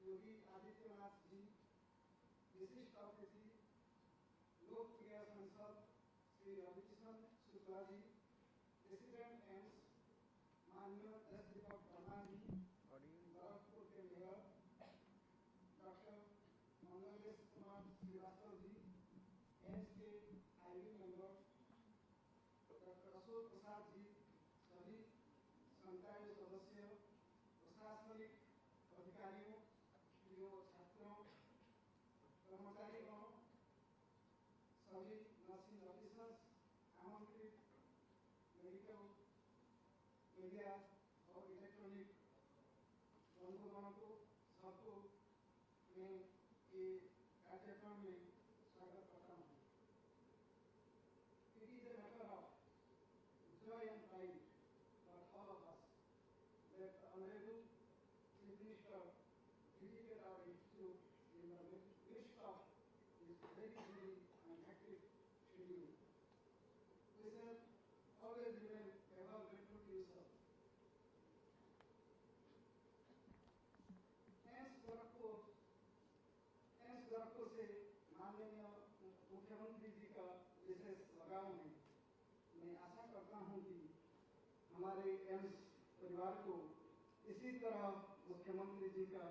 योगी आदित्यनाथ जी, विशिष्ट अतिथि लोकप्रिय सांसद श्री रविकिशन शुक्ला जी, प्रेसिडेंट एम्स माननीय एस दीपक वर्मा जी, गोरखपुर के mayor doctor Manglesh Kumar Srivastava ji, AIIMS के ivy member doctor Ashok Prasad ji, सभी संकाय सदस्य, प्रशासनिक अधिकारियों, छात्रों, कर्मचारीगण, सभी नर्सिंग ऑफिसर्स, आमंत्रित मेडिकल, मीडिया और इलेक्ट्रॉनिक बंधुगणों को सबको मैं ये कार्यक्रम में स्वागत करता हूँ। It is a matter of joy and pride for all of us that the Honorable Chief Minister visited our institute in the midst of his very busy and hectic schedule. We shall always remain ever grateful to you, sir. AIIMS Gorakhpur से माननीय मुख्यमंत्री जी का विशेष लगाव है। मैं आशा करता हूं कि हमारे एम्स परिवार को इसी तरह मुख्यमंत्री जी का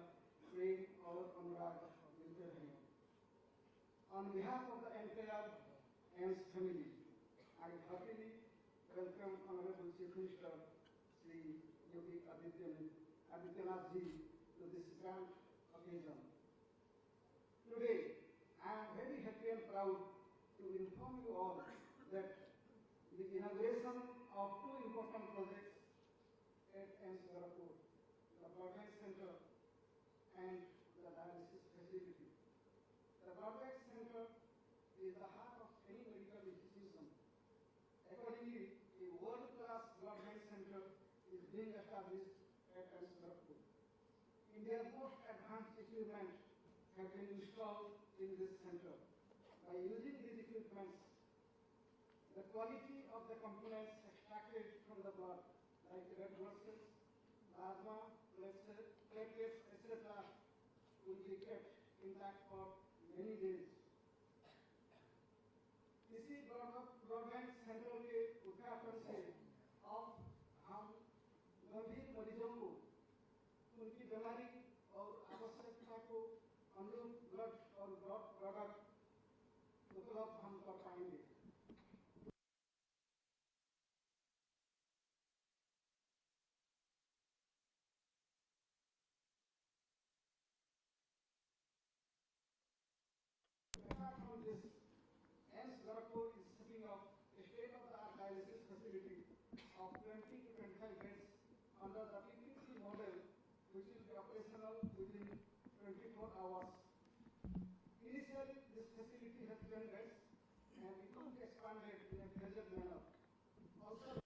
प्रेम और अनुराग मिलते रहे। On behalf of the entire AIMS family, I heartily welcome Honorable Chief Minister Sri Yogi Adityanath Ji to this grand occasion. Today, I am very happy and proud to inform you all that the inauguration of two important projects at AIMS Gorakhpur, the Broadband Center and the dialysis facility. The Broadband Center is the heart of any medical institution. Accordingly, a world-class broadband center is being established at AIMS Gorakhpur. India's most advanced equipment have been installed in this center. By using these equipments, the quality of the components extracted from the blood, like red blood cells, plasma, platelets, etc., will be kept intact for many days. इसी broadband centre के उद्घाटन से अब हम गंभीर मरीजों को उनकी बीमारी और आवश्यकता को अनुरूप ब्लड और ब्लड प्रोडक्ट उपलब्ध हम कर पाएंगे। Apart from this, AIMS Gorakhpur is setting up a state-of-the-art dialysis facility of 20 to 25 beds under the PPP model, which will be operational within 24 hours. Initially, this facility has 10 beds and it will be expanded in a phased manner. Also,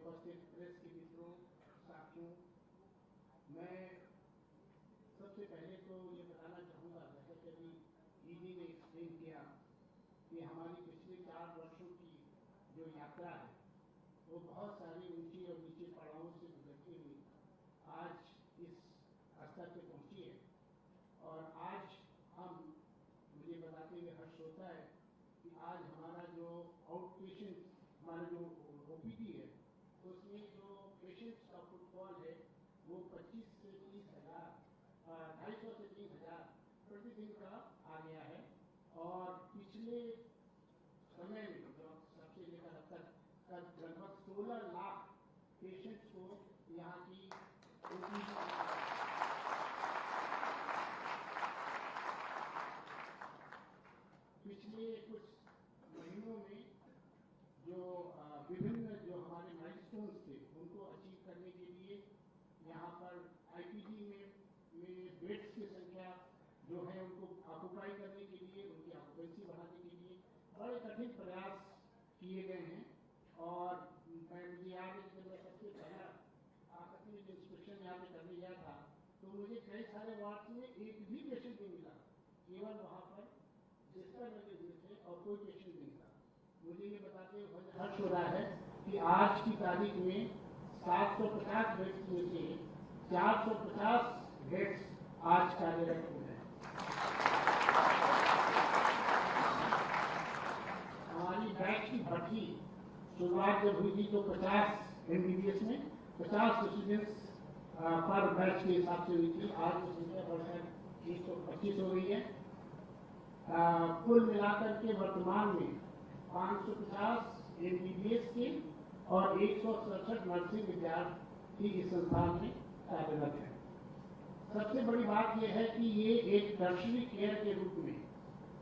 उपस्थित press के मित्रों, साथियों, मैं सबसे पहले तो ये बताना चाहूँगा, जैसे कि अभी ईडी ने एक्सप्लेन किया कि हमारी पिछले 4 वर्षों की जो यात्रा है वो बहुत सारी ऊंची और नीचे पड़ावों से गुजरती हुई आज इस स्तर पे पहुँची है। और आज मुझे बताते हुए हर्ष होता है कि आज हमारा जो आउट पेशेंट, हमारा जो ओपीडी है, उसमें जो पेशेंट्स का फुटफॉल है वो 25 से 30 हज़ार, 250 से 3 हज़ार प्रतिदिन का आ गया है। और पिछले समय में जो सबसे लेकर अब तक लगभग 16 लाख पेशेंट्स को यहाँ की पिछले कुछ महीनों में जो विभिन्न जो हमारे माइलस्टोन्स थे उनको अचीव करने के लिए यहाँ पर आईपीडी में बेड्स की संख्या जो है उनको ऑक्युपाई करने के लिए, उनकी ऑक्युपेंसी बढ़ाने के लिए बड़े कठिन प्रयास किए गए हैं। और मुझे याद है कि मैं सबसे पहला आकस्मिक इंस्पेक्शन यहाँ पे करने गया था तो मुझे कई सारे वार्ड में एक भी पेशेंट नहीं मिला, केवल वहाँ पर जिसका लगे हुए थे और कोई पेशेंट नहीं था। मुझे ये बताते हुए हर्ष हो रहा है कि आज की तारीख में 750 बेड्स में से 450 बेड्स आज कार्यरत हो गए। हमारी बैच की भर्ती शुरुआत जब हुई थी तो 50 MBBS में 50 स्टूडेंट्स पर बैच के हिसाब से हुई थी। आज वो संख्या बढ़कर 325 हो गई है। कुल मिलाकर के वर्तमान में 550 MBBS के और 167 नर्सिंग विद्यार्थी इस संस्थान में कार्यरत है। सबसे बड़ी बात यह है कि ये एक टर्शरी केयर के रूप में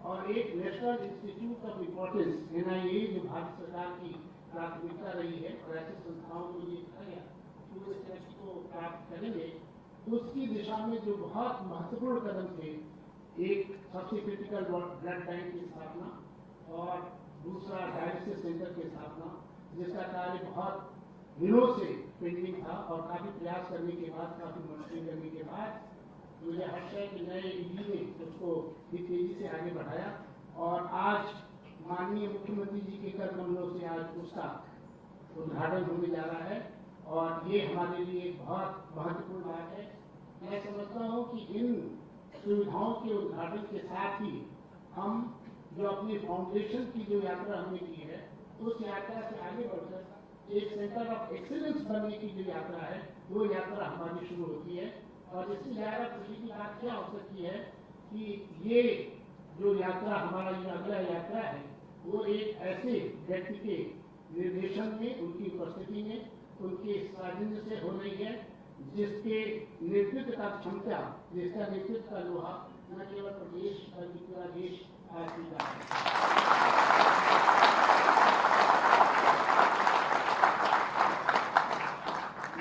और एक national institute of importance NIA जो भारत सरकार की प्राथमिकता रही है और ऐसे संस्थाओं को ये कहा गया कि उस टैक्स को प्राप्त करेंगे, तो उसकी दिशा में जो बहुत महत्वपूर्ण कदम थे, एक सबसे क्रिटिकल ब्लड बैंक की स्थापना और दूसरा डायलिसिस सेंटर की स्थापना, जिसका कार्य बहुत दिनों से पेंडिंग था और काफी प्रयास करने के बाद, काफी मॉनिटरिंग करने के बाद मुझे हर्ष है कि नए ईडी ने उसको भी तेजी से आगे बढ़ाया और आज माननीय मुख्यमंत्री जी के कर कमलों से आज उसका उद्घाटन होने जा रहा है और ये हमारे लिए एक बहुत महत्वपूर्ण बात है। मैं समझता हूँ कि इन सुविधाओं के उद्घाटन के साथ ही हम जो अपनी फाउंडेशन की जो यात्रा हमने की है उस यात्रा से आगे बढ़कर एक सेंटर ऑफ एक्सीलेंस बनने की जो यात्रा है वो यात्रा हमारी शुरू होती है। और इससे ज़्यादा खुशी की बात क्या हो सकती है कि ये जो यात्रा हमारा जो अगला यात्रा है वो एक ऐसे व्यक्ति के निर्देशन में, उनकी उपस्थिति में, उनके साजिश से हो रही है जिसके नेतृत्व का क्षमता, जिसका नेतृत्व का लोहा न केवल प्रदेश बल्कि पूरा देश आज सीखा है।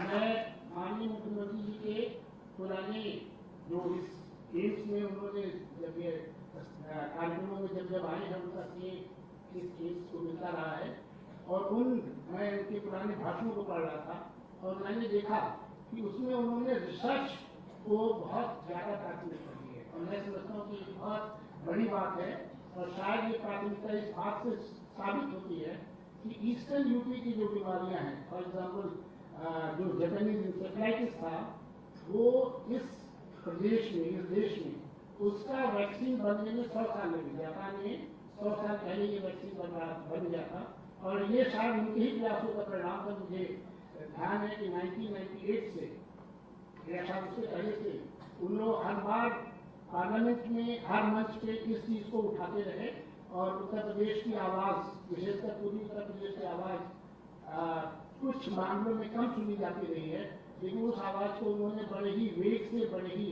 मैं माननीय मुख्यमंत्री जी के पुराने जो इस एम्स में उन्होंने जब ये कार्यक्रमों में जब आए हैं उनका इस एम्स को मिलता रहा है और मैं उनके पुराने भाषणों को पढ़ रहा था और मैंने देखा कि उसमें उन्होंने रिसर्च को बहुत ज़्यादा प्राथमिकता दी है और मैं समझता हूँ कि बहुत बड़ी बात है और शायद ये प्राथमिकता इस बात से साबित होती है कि ईस्टर्न यूपी की जो बीमारियाँ हैं, फॉर एग्जाम्पल जो जापानीज इंसेफ्लाइटिस था, वो इस प्रदेश में, इस देश में उसका वैक्सीन बनने में 100 साल लगे। जापान में 100 साल पहले ये वैक्सीन बन गया था और ये शायद उनके ही प्रयासों का परिणाम था। मुझे ध्यान है कि 1998 से या शायद उससे पहले से उन लोग हर बार पार्लियामेंट में हर मंच पे इस चीज़ को उठाते रहे और उत्तर प्रदेश की आवाज़, विशेषकर पूर्वी उत्तर प्रदेश की आवाज़ कुछ मामलों में कम सुनी जाती रही है, लेकिन उस आवाज़ को उन्होंने बड़े ही वेग से, बड़े ही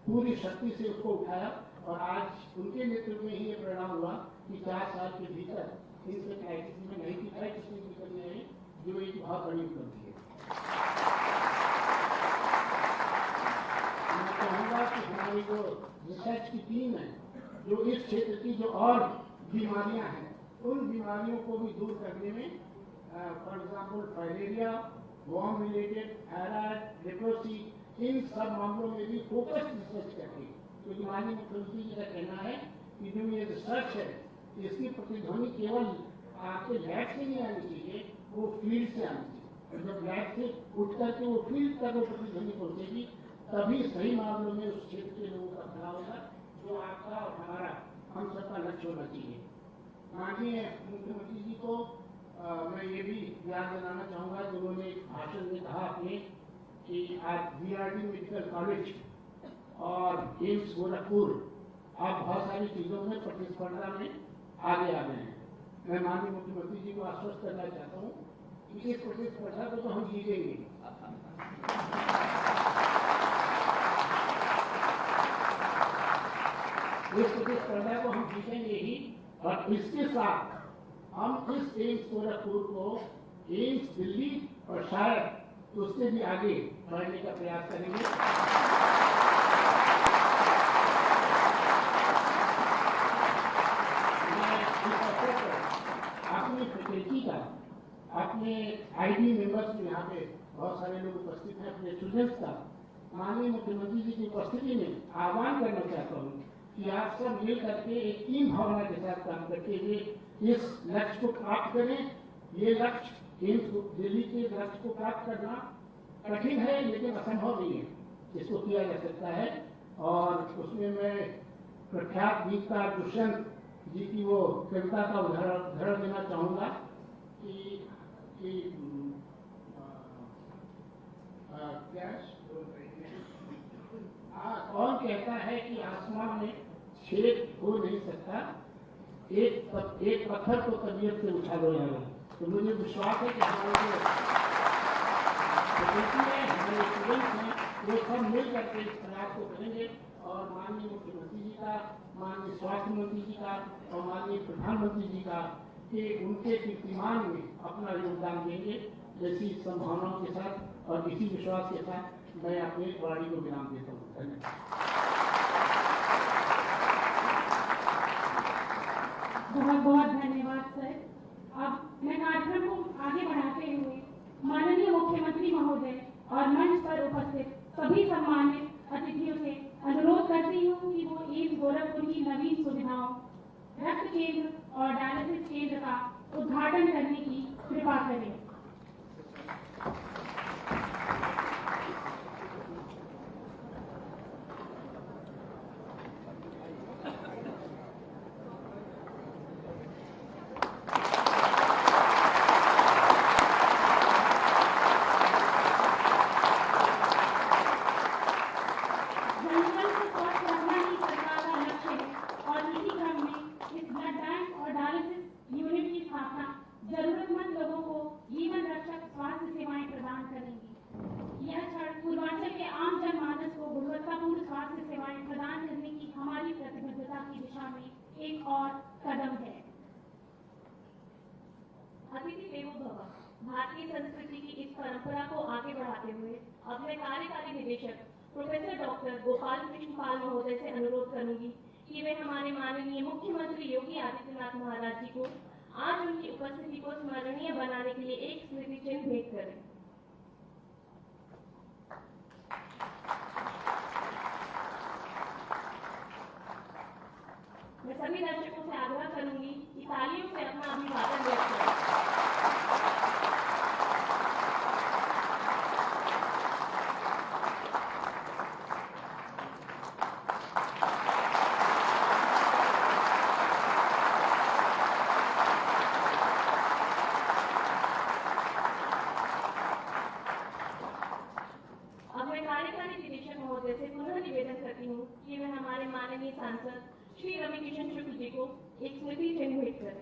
पूरी शक्ति से उसको उठाया और आज उनके नेतृत्व में ही ये परिणाम हुआ कि 4 साल के भीतर इंसेफ्लाइटिस में 95% की कमी आई, जो एक बहुत बड़ी उपलब्धि है। मैं चाहूँगा कि हमारी जो रिसर्च की टीम है, जो इस क्षेत्र की जो और बीमारियां हैं, उन बीमारियों को भी दूर करने में, फॉर एग्जाम्पल फाइलेरिया बॉम्ब रिलेटेड, थायराइड, लेप्रोसी, इन सब मामलों में भी फोकस रिसर्च करके, क्योंकि माननीय मुख्यमंत्री जी का कहना है कि जो ये रिसर्च है इसकी प्रतिध्वनि केवल आपके लैब से नहीं आनी चाहिए, वो फील्ड से आनी चाहिए। और जब लैब से उठ करके वो फील्ड तक वो प्रतिध्वनि पहुंचेगी, तभी सही मामलों में उस क्षेत्र के लोगों का भला होगा, जो आपका और हमारा हम सबका लक्ष्य होना चाहिए। माननीय मुख्यमंत्री जी को मैं ये भी याद दिलाना चाहूँगा कि उन्होंने एक भाषण में कहा अपने कि आज बीआरडी मेडिकल कॉलेज और एम्स गोरखपुर आप बहुत सारी चीज़ों में प्रतिस्पर्धा में आगे आ गए हैं। मैं माननीय मुख्यमंत्री जी को आश्वस्त करना चाहता हूँ कि इस प्रतिस्पर्धा को तो हम जीतेंगे। इस प्रतिस्पर्धा को हम जीतेंगे ही, और इसके साथ हम इस एम्स गोरखपुर को एम्स दिल्ली और शायद उससे भी आगे बढ़ने का प्रयास करेंगे। अपनी फैकल्टी का, अपने आईडी मेंबर्स में यहाँ पे बहुत सारे लोग उपस्थित हैं, अपने स्टूडेंट्स का माननीय मुख्यमंत्री जी की उपस्थिति में आह्वान करना चाहता हूँ कि आप सब मिल करके एक टीम भावना के साथ काम करते हुए इस लक्ष्य को प्राप्त करें। ये लक्ष्य एम्स दिल्ली के लक्ष्य को प्राप्त करना कठिन है, लेकिन असंभव नहीं है, इसको किया जा सकता है। और उसमें मैं प्रख्यात गीतकार दुष्यंत जी की वो कविता का उदाहरण देना चाहूँगा कि कौन कहता है कि आसमान में छेद हो नहीं सकता, एक पत्थर को तबीयत से उछालो जाना। तो मुझे विश्वास है कि हमारे स्टूडेंट्स हैं वो सब मिल करके इस प्रयास को करेंगे, और माननीय मुख्यमंत्री जी का, माननीय स्वास्थ्य मंत्री जी का और माननीय प्रधानमंत्री जी का कि उनके कीर्तिमान में अपना योगदान देंगे। जैसी संभावनाओं के साथ और इसी विश्वास के साथ मैं अपने वाणी को विराम देता हूँ। धन्यवाद। बहुत बहुत धन्यवाद सर। अब मैं कार्यक्रम को आगे बढ़ाते हुए माननीय मुख्यमंत्री महोदय और मंच पर उपस्थित सभी सम्मानित अतिथियों से अनुरोध करती हूँ कि वो एम्स गोरखपुर की नवीन सुविधाओं, रक्त केंद्र और डायलिसिस केंद्र का उद्घाटन करने की कृपा करें। जरूरतमंद लोगों को जीवन रक्षक स्वास्थ्य सेवाएं प्रदान करेंगी। यह क्षण पूर्वांचल के आम जनमानस को गुणवत्तापूर्ण स्वास्थ्य सेवाएं प्रदान करने की हमारी प्रतिबद्धता की दिशा में एक और कदम है। अतिथि देवो भव। भारतीय संस्कृति की इस परंपरा को आगे बढ़ाते हुए अपने कार्यकारी निदेशक प्रोफेसर डॉक्टर गोपाल कृष्ण पाल महोदय से अनुरोध करूंगी कि वे हमारे माननीय मुख्यमंत्री योगी आदित्यनाथ महाराज जी को आज उनकी उपस्थिति को स्मरणीय बनाने के लिए एक स्मृति चिन्ह भेंट करें। मैं सभी दर्शकों से आग्रह करूंगी कि तालियों से अपना अभिवादन व्यक्त करें। कि मैं हमारे माननीय सांसद श्री रविकिशन शुक्ल जी को एक स्मृति चिन्ह भेंट करें।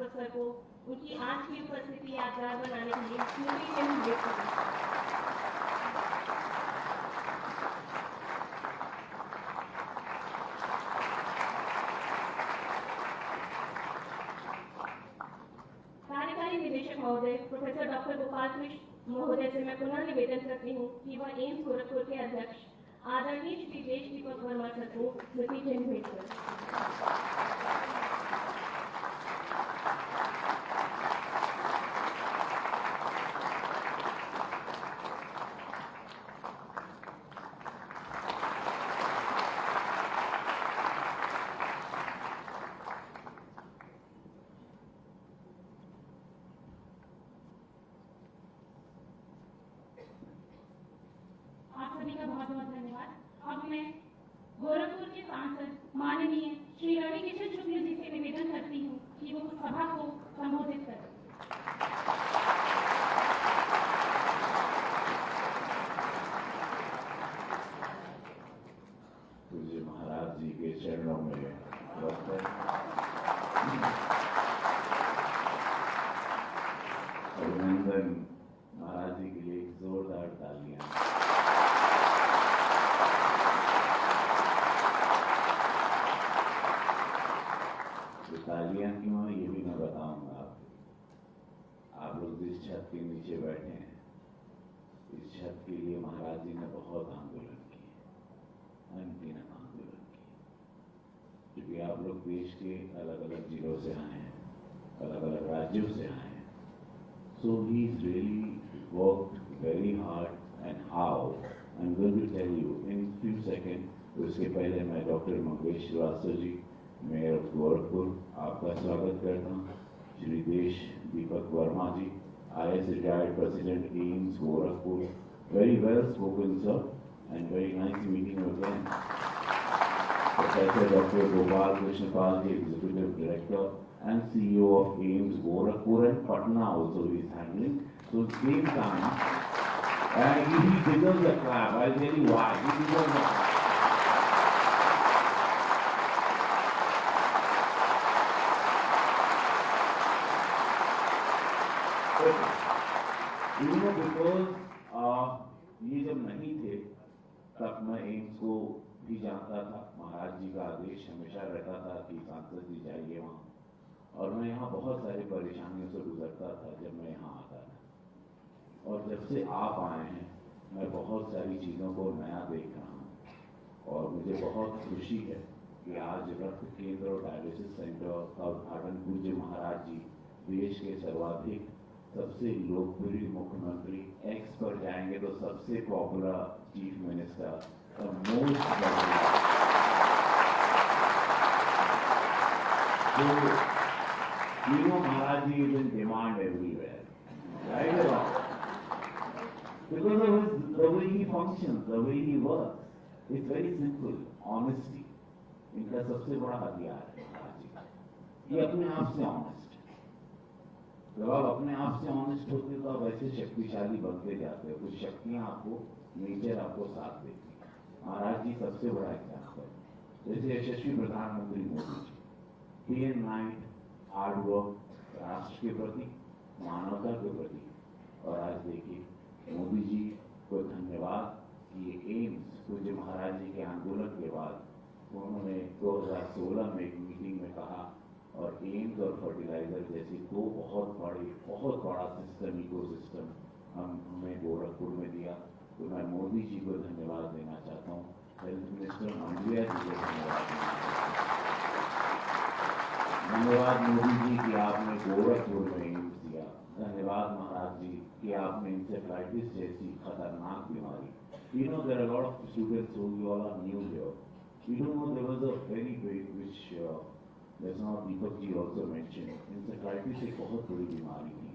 सर को उनकी आज की उपस्थिति यादगार बनाने के लिए स्मृति चिन्ह भेंट करें। निदेशक महोदय प्रोफेसर डॉक्टर गोपाल कृष्ण महोदय से मैं पुनः निवेदन करती हूँ कि वह एम्स गोरखपुर के अध्यक्ष आदरणीय श्री देश दीपक वर्मा सर को स्मृति चिन्ह भेंट करें। आप सभी का बहुत बहुत धन्यवाद। अब मैं गोरखपुर के सांसद माननीय श्री रवि किशन शुक्ल जी से निवेदन करती हूँ कि वो सभा को संबोधित करें। पूज्य महाराज जी के चरणों में अभिनंदन। महाराज जी के लिए एक जोरदार तालियां। ये तालियां क्यों है ये भी मैं बताऊंगा आपको। आप लोग जिस छत के नीचे बैठे हैं, इस छत के लिए महाराज जी ने बहुत आंदोलन किए, अनगिनत आंदोलन किए। क्योंकि आप लोग देश के अलग अलग जिलों से आए हैं, अलग अलग राज्यों से आए हैं। So he's really worked very hard, and how I'm going to tell you in few seconds. उसके पहले मैं doctor Mangesh Shrivastava ji, mayor of Gorakhpur, आपका स्वागत करता हूँ। Shri Desh Deepak Verma ji, IAS retired president AIIMS Gorakhpur, very well spoken sir, and very nice meeting you again. Professor Dr. Gopal Krishna Pal ji, executive director and CEO of AIIMS Gorakhpur and Patna also he is handling. So same time, and he deserves a clap. I'll tell you why. He deserves a clap. You know, because ये जब नहीं थे तब मैं AIIMS को भी जानता था। महाराज जी का आदेश हमेशा रहता था कि सांसद जी जाइए वहाँ, और मैं यहाँ बहुत सारी परेशानियों से गुजरता था जब मैं यहाँ आता था। और जब से आप आए हैं मैं बहुत सारी चीज़ों को नया देख रहा हूँ, और मुझे बहुत खुशी है कि आज रक्त केंद्र और डायलिसिस सेंटर का उद्घाटन पूज्य महाराज जी, देश के सर्वाधिक सबसे लोकप्रिय मुख्यमंत्री, एक्स पर जाएंगे तो सबसे popular chief minister, the most you know, Maharaj ji is in demand everywhere, right or wrong? Because of the way he functions, the way he works, it's very simple, honesty. इनका सबसे बड़ा हथियार है महाराज जी का, ये अपने आप से ऑनेस्ट। जब आप अपने आप से ऑनेस्ट होते हो तो आप ऐसे शक्तिशाली बनते जाते हो, कुछ शक्तियां आपको, नेचर आपको साथ देती है। महाराज जी सबसे बड़ा एग्जाम्पल, जैसे यशस्वी प्रधानमंत्री Modi ji, day and night hard work, राष्ट्र के प्रति, मानवता के प्रति। और आज देखिए मोदी जी को धन्यवाद कि ये एम्स पूज्य महाराज जी के आंदोलन के बाद उन्होंने 2016 में एक मीटिंग में कहा, और एम्स और फर्टिलाइजर जैसी दो बहुत बड़ा सिस्टम, इको सिस्टम हमें गोरखपुर में दिया। तो मैं मोदी जी को धन्यवाद देना चाहता हूँ, हेल्थ मिनिस्टर मंडिया जी को धन्यवाद देना चाहता हूँ। धन्यवाद मोदी जी कि आपने गोरखपुर में एम्स दिया। धन्यवाद महाराज जी कि आपने इंसेफ्लाइटिस जैसी खतरनाक बीमारी, you know there are a lot of students who you all are new here, you don't know there was a very big which just now Deepak ji also mentioned, encephalitis एक बहुत बड़ी बीमारी है।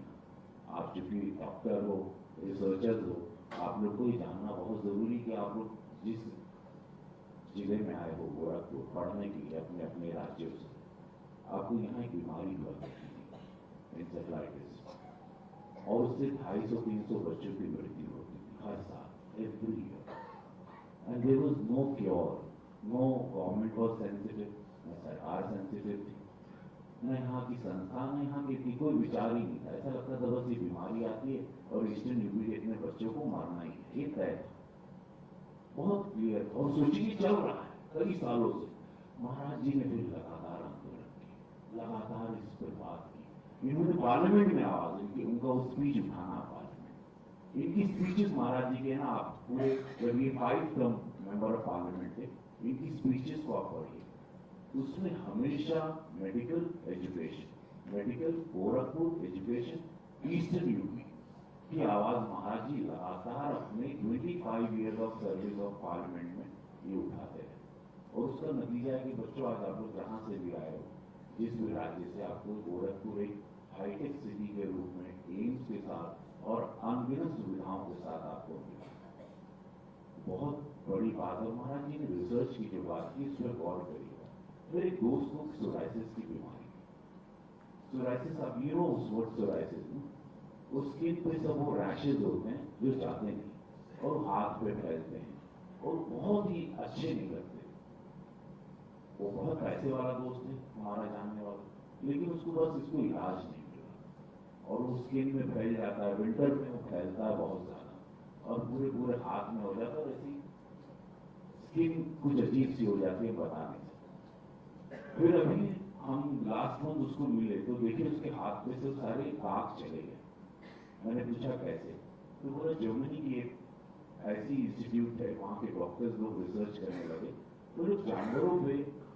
आप चूंकि डॉक्टर हो, researcher हो, आप लोग को ये जानना बहुत जरूरी कि आप लोग जिस जिले में आए हो गोरखपुर पढ़ने के लिए अपने अपने राज्यों से, आपको यहाँ एक बीमारी हुआ करती थी इंसेफ्लाइटिस, और उससे 250-300 बच्चों की मृत्यु होती थी हर साल, every year, and there was no cure, no government was sensitive, न सरकार सेंसिटिव थी, न यहाँ की संस्था, न यहाँ की कोई विचार ही नहीं था। ऐसा लगता था बस ये बीमारी आती है और ईस्टर्न यूपी के इतने बच्चों को मारना ही है, ये तय था, बहुत क्लियर। और सोचिए चल रहा है कई सालों से। महाराज जी ने फिर लगातार आंदोलन की, लगातार इस पर बात की, इन्होंने पार्लियामेंट में आवाज दी, उनका वो स्पीच उठाना पार्लियामेंट। इनकी स्पीचेस महाराज जी के ना, आप पूरे जब ये 5 टर्म मेंबर ऑफ पार्लियामेंट थे, इनकी स्पीचेस को आप पढ़िए, उसमें हमेशा medical education, medical Gorakhpur education, eastern UP की आवाज महाराज जी लगातार अपने 25 years of service of parliament में ये उठाते रहे। और उसका नतीजा है कि बच्चों, आज आप लोग जहां से भी आए हो, जिस भी राज्य से, आपको गोरखपुर एक हाईटेक सिटी के रूप में एम्स के साथ और अनगिनत सुविधाओं के साथ आपको मिला। बहुत बड़ी बात है। महाराज जी ने रिसर्च की जो बात की, इस पर गौर करिएगा। मेरे दोस्त को सोराइसिस की बीमारी, सोराइसिस, आप ये नो उस सोराइसिस उस स्किन पे सब वो रैशेज होते हैं जो जाते नहीं और हाथ पे फैलते हैं और बहुत ही अच्छे नहीं लगते। वो बहुत पैसे वाला दोस्त है हमारा, जानने वाला, लेकिन उसको बस इसको इलाज नहीं मिला और वो स्किन में फैल जाता है। विंटर में वो फैलता है बहुत ज्यादा और पूरे पूरे हाथ में हो जाता है। ऐसी स्किन कुछ अजीब सी हो जाती है, बता नहीं सकते। फिर अभी हम लास्ट मंथ उसको मिले तो देखिए उसके हाथ पे से सारे दाग चले गए। मैंने पूछा कैसे, तो बोला जर्मनी की एक ऐसी इंस्टीट्यूट है, वहां के डॉक्टर्स लोग रिसर्च करने लगे, तो जो जानवरों पे,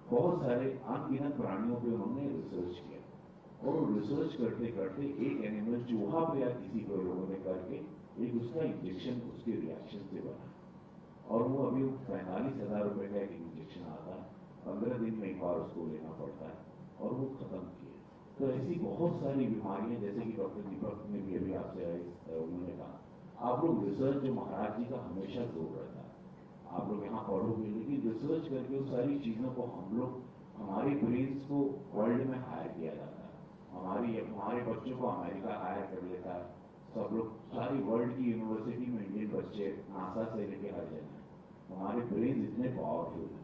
बहुत सारे अनगिनत प्राणियों पे उन्होंने रिसर्च किया और रिसर्च करते करते एक एनिमल चूहा पे या किसी को लोगों ने करके एक उसका इंजेक्शन उसके रिएक्शन से बना और वो अभी 45,000 रुपए का एक इंजेक्शन आता है, 15 दिन में एक बार उसको लेना पड़ता है और वो खत्म किए। तो ऐसी बहुत सारी बीमारियां, जैसे कि डॉक्टर दीपक ने भी अभी आपसे उन्होंने कहा, आप लोग रिसर्च जो महाराज जी का हमेशा जोर रहता है, आप लोग यहाँ पढ़ोगे, लेकिन रिसर्च करके उन सारी चीजों को हम लोग, हमारे ब्रेन्स को वर्ल्ड में हायर किया जाता है, हमारे बच्चों को अमेरिका हायर कर लेता है, सब लोग सारी वर्ल्ड की यूनिवर्सिटी में इंडियन बच्चे नासा से लेके हर जगह, हमारे ब्रेन इतने पावरफुल है।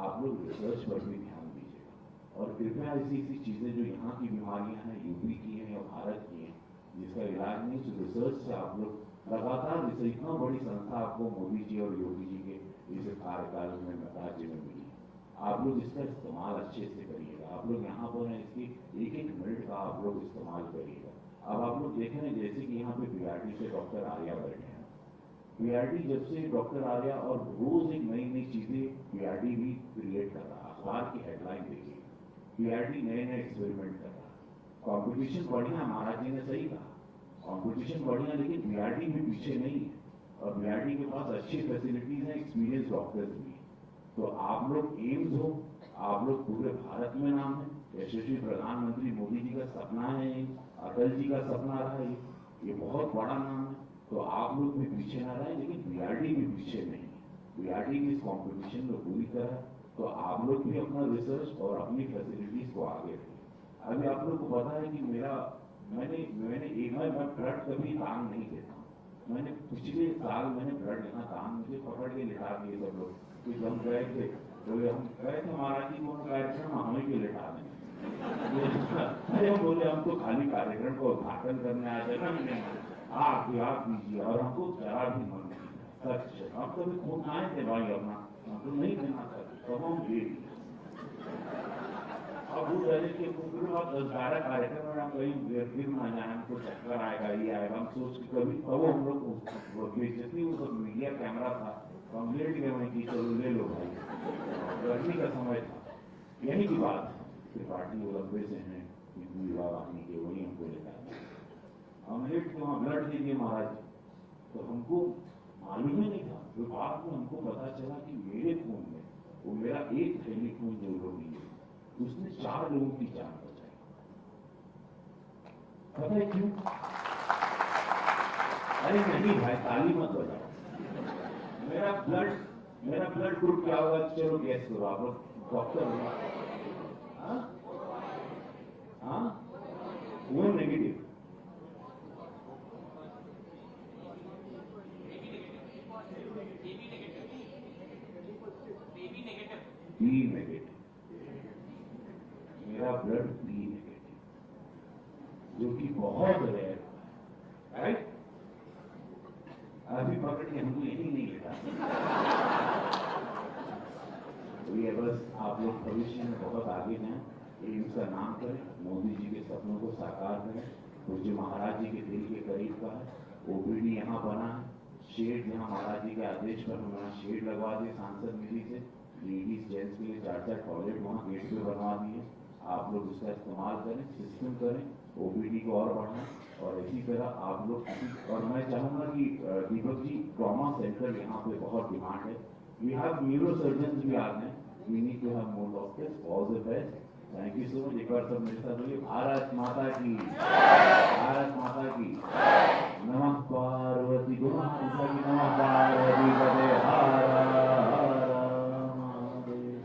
आप लोग रिसर्च पर भी ध्यान दीजिएगा और कृपया ऐसी चीजें जो यहाँ की बीमारियां हैं, यूपी की हैं या भारत की हैं, जिसका इलाज नहीं, उस रिसर्च से आप लोग लगातार, जैसे इतना बड़ी संस्था आपको मोदी जी और योगी जी के इस कार्यकाल में राज्य में मिली, आप लोग इसका इस्तेमाल अच्छे से करिएगा। आप लोग यहाँ पर हैं, इसकी एक एक मिनट का आप लोग इस्तेमाल करिएगा। अब आप लोग देख रहे हैं जैसे कि यहाँ पे बीआरटी से डॉक्टर आर्या बैठे हैं, बीआरटी जब से डॉक्टर आर्या, और रोज एक नई नई चीजें बीआरटी भी क्रिएट कर रहा है। अखबार की हेडलाइन देखिए, बीआरटी नए नए एक्सपेरिमेंट कर रहा है। कॉम्पिटिशन बढ़िया, महाराज जी ने सही कहा, कॉम्पिटिशन बढ़िया, लेकिन बीआरटी भी पीछे नहीं है और बीआरटी के पास अच्छी फैसिलिटीज हैं, एक्सपीरियंस डॉक्टर्स भी। तो आप लोग एम्स हो, आप लोग पूरे भारत में नाम है, यशस्वी प्रधानमंत्री मोदी जी का सपना है, अटल जी का सपना रहा है, ये बहुत बड़ा नाम है। तो आप लोग भी पीछे ना रहे, लेकिन बीआरटी भी पीछे नहीं है। बीआरटी भी इस कॉम्पिटिशन में पूरी तरह, तो आप लोग भी अपना रिसर्च और अपनी फैसिलिटीज को आगे रखें। अभी आप लोग को पता है कि मैं ब्लड कभी दान नहीं देता। मैंने पिछले साल ब्लड यहाँ दान, मुझे पकड़ के लिटा दिए सब लोग कि हम गए थे, तो हम गए थे महाराज जी को कार्यक्रम हमें क्यों लिटा दें। अरे हम बोले हम तो खाली कार्यक्रम का उद्घाटन करने आए थे ना, आप दीजिए, और हमको जरा भी मन नहीं, सच हम कभी खून आए थे भाई अपना, हम तो नहीं देना चाहते, तो हम दे दिए। अब वो डरे कि 10-12 कार्यक्रम में हम कहीं फिर ना जाए, हमको चक्कर आएगा, ये आएगा, हम सोच के कभी, तब हम लोग बेचती, वो सब मीडिया कैमरा था, तो हम लेट गए वहीं की, चलो ले लो भाई, गर्मी का समय था। यही की बात है, पार्टी वो लंबे से हैं, आदमी के, वही हमको लेता है, हम लेट के वहाँ ब्लड दे दिए महाराज। तो हमको मालूम ही नहीं था, तो बाद में हमको पता चला कि मेरे खून में, वो मेरा एक थैली खून जो लोग लिए, उसने 4 लोगों की जान बचाई। पता है क्यों? अरे नहीं भाई, ताली मत बजाओ। मेरा ब्लड ग्रुप क्या होगा, चलो गैस करो, आप लोग डॉक्टर हो, हाँ, वो नेगेटिव, बी नेगेटिव, मेरा ब्लड बी नेगेटिव, जो कि बहुत रेयर, राइट? अभी पकड़ के हमको यही नहीं लेता। तो ये बस आप लोग भविष्य में बहुत आगे हैं, एम्स का नाम करें, मोदी जी के सपनों को साकार करें, पूज्य महाराज जी के दिल के करीब का है। ओपीडी यहाँ बना है, शेड यहाँ महाराज जी के आदेश पर हमारा शेड लगवा दिए सांसद निधि से, लेडीज जेंट्स के लिए 4-4 टॉयलेट वहाँ गेट पे बनवा दिए। आप लोग उसका इस्तेमाल करें, सिस्टम करें, ओपीडी को और बढ़ाएं। और इसी तरह आप लोग, और मैं चाहूँगा कि दीपक जी, ट्रॉमा सेंटर यहाँ पे बहुत डिमांड है। वी हैव न्यूरो सर्जन भी आ गए, we need to have more doctors. All the best, thank you so much. एक बार सब मेरे साथ बोलिए, भारत माता की, भारत माता की। नमः पार्वती, नमः पार्वती पते, हर हर महादेव।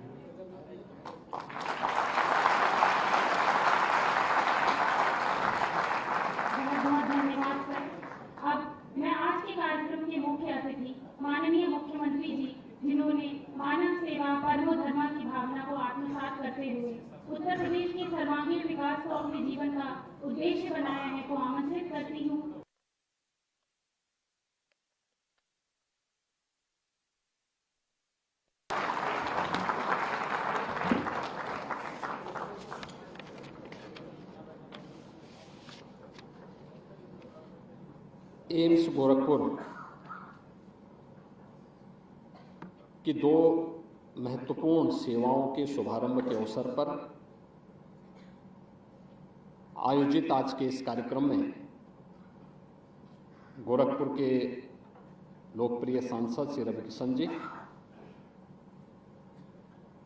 बहुत धन्यवाद सर। अब मैं आज के कार्यक्रम के मुख्य अतिथि माननीय मुख्यमंत्री जी, जिन्होंने मानव सेवा परमो धर्म की भावना को आत्मसात करते हुए उत्तर प्रदेश के सर्वांगीण विकास को अपने जीवन का उद्देश्य बनाया है, को आमंत्रित करती हूँ। एम्स गोरखपुर की 2 महत्वपूर्ण सेवाओं के शुभारंभ के अवसर पर आयोजित आज के इस कार्यक्रम में गोरखपुर के लोकप्रिय सांसद श्री रविकिशन जी,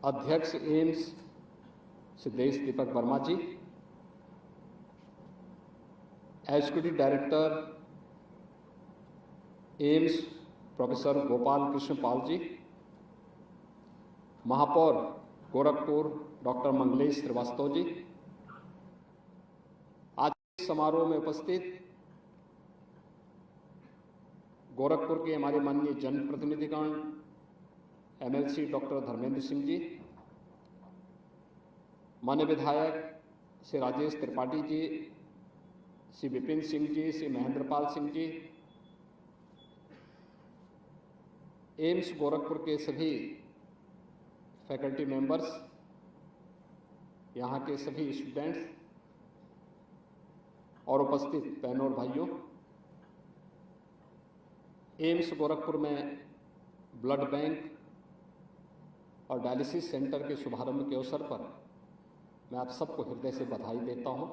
अध्यक्ष AIIMS Siddhesh Deepak Verma ji, executive director AIIMS professor Gopal Krishna Pal ji, महापौर गोरखपुर डॉक्टर मंगलेश श्रीवास्तव जी, आज इस समारोह में उपस्थित गोरखपुर के हमारे माननीय जनप्रतिनिधिगण, एमएलसी डॉक्टर धर्मेंद्र सिंह जी, माननीय विधायक श्री राजेश त्रिपाठी जी, श्री विपिन सिंह जी, श्री महेंद्रपाल सिंह जी, एम्स गोरखपुर के सभी फैकल्टी मेंबर्स, यहाँ के सभी स्टूडेंट्स और उपस्थित बहनों और भाइयों, एम्स गोरखपुर में ब्लड बैंक और डायलिसिस सेंटर के शुभारंभ के अवसर पर मैं आप सबको हृदय से बधाई देता हूँ।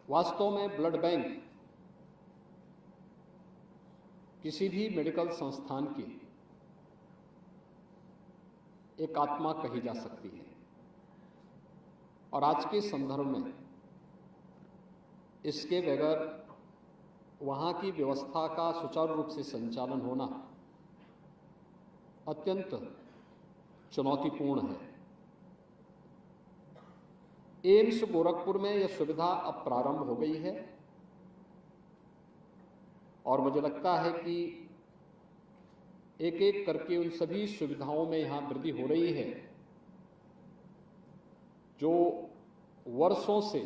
वास्तव में ब्लड बैंक किसी भी मेडिकल संस्थान की एक आत्मा कही जा सकती है, और आज के संदर्भ में इसके बगैर वहाँ की व्यवस्था का सुचारू रूप से संचालन होना अत्यंत चुनौतीपूर्ण है। एम्स गोरखपुर में यह सुविधा अब प्रारंभ हो गई है और मुझे लगता है कि एक एक करके उन सभी सुविधाओं में यहाँ वृद्धि हो रही है जो वर्षों से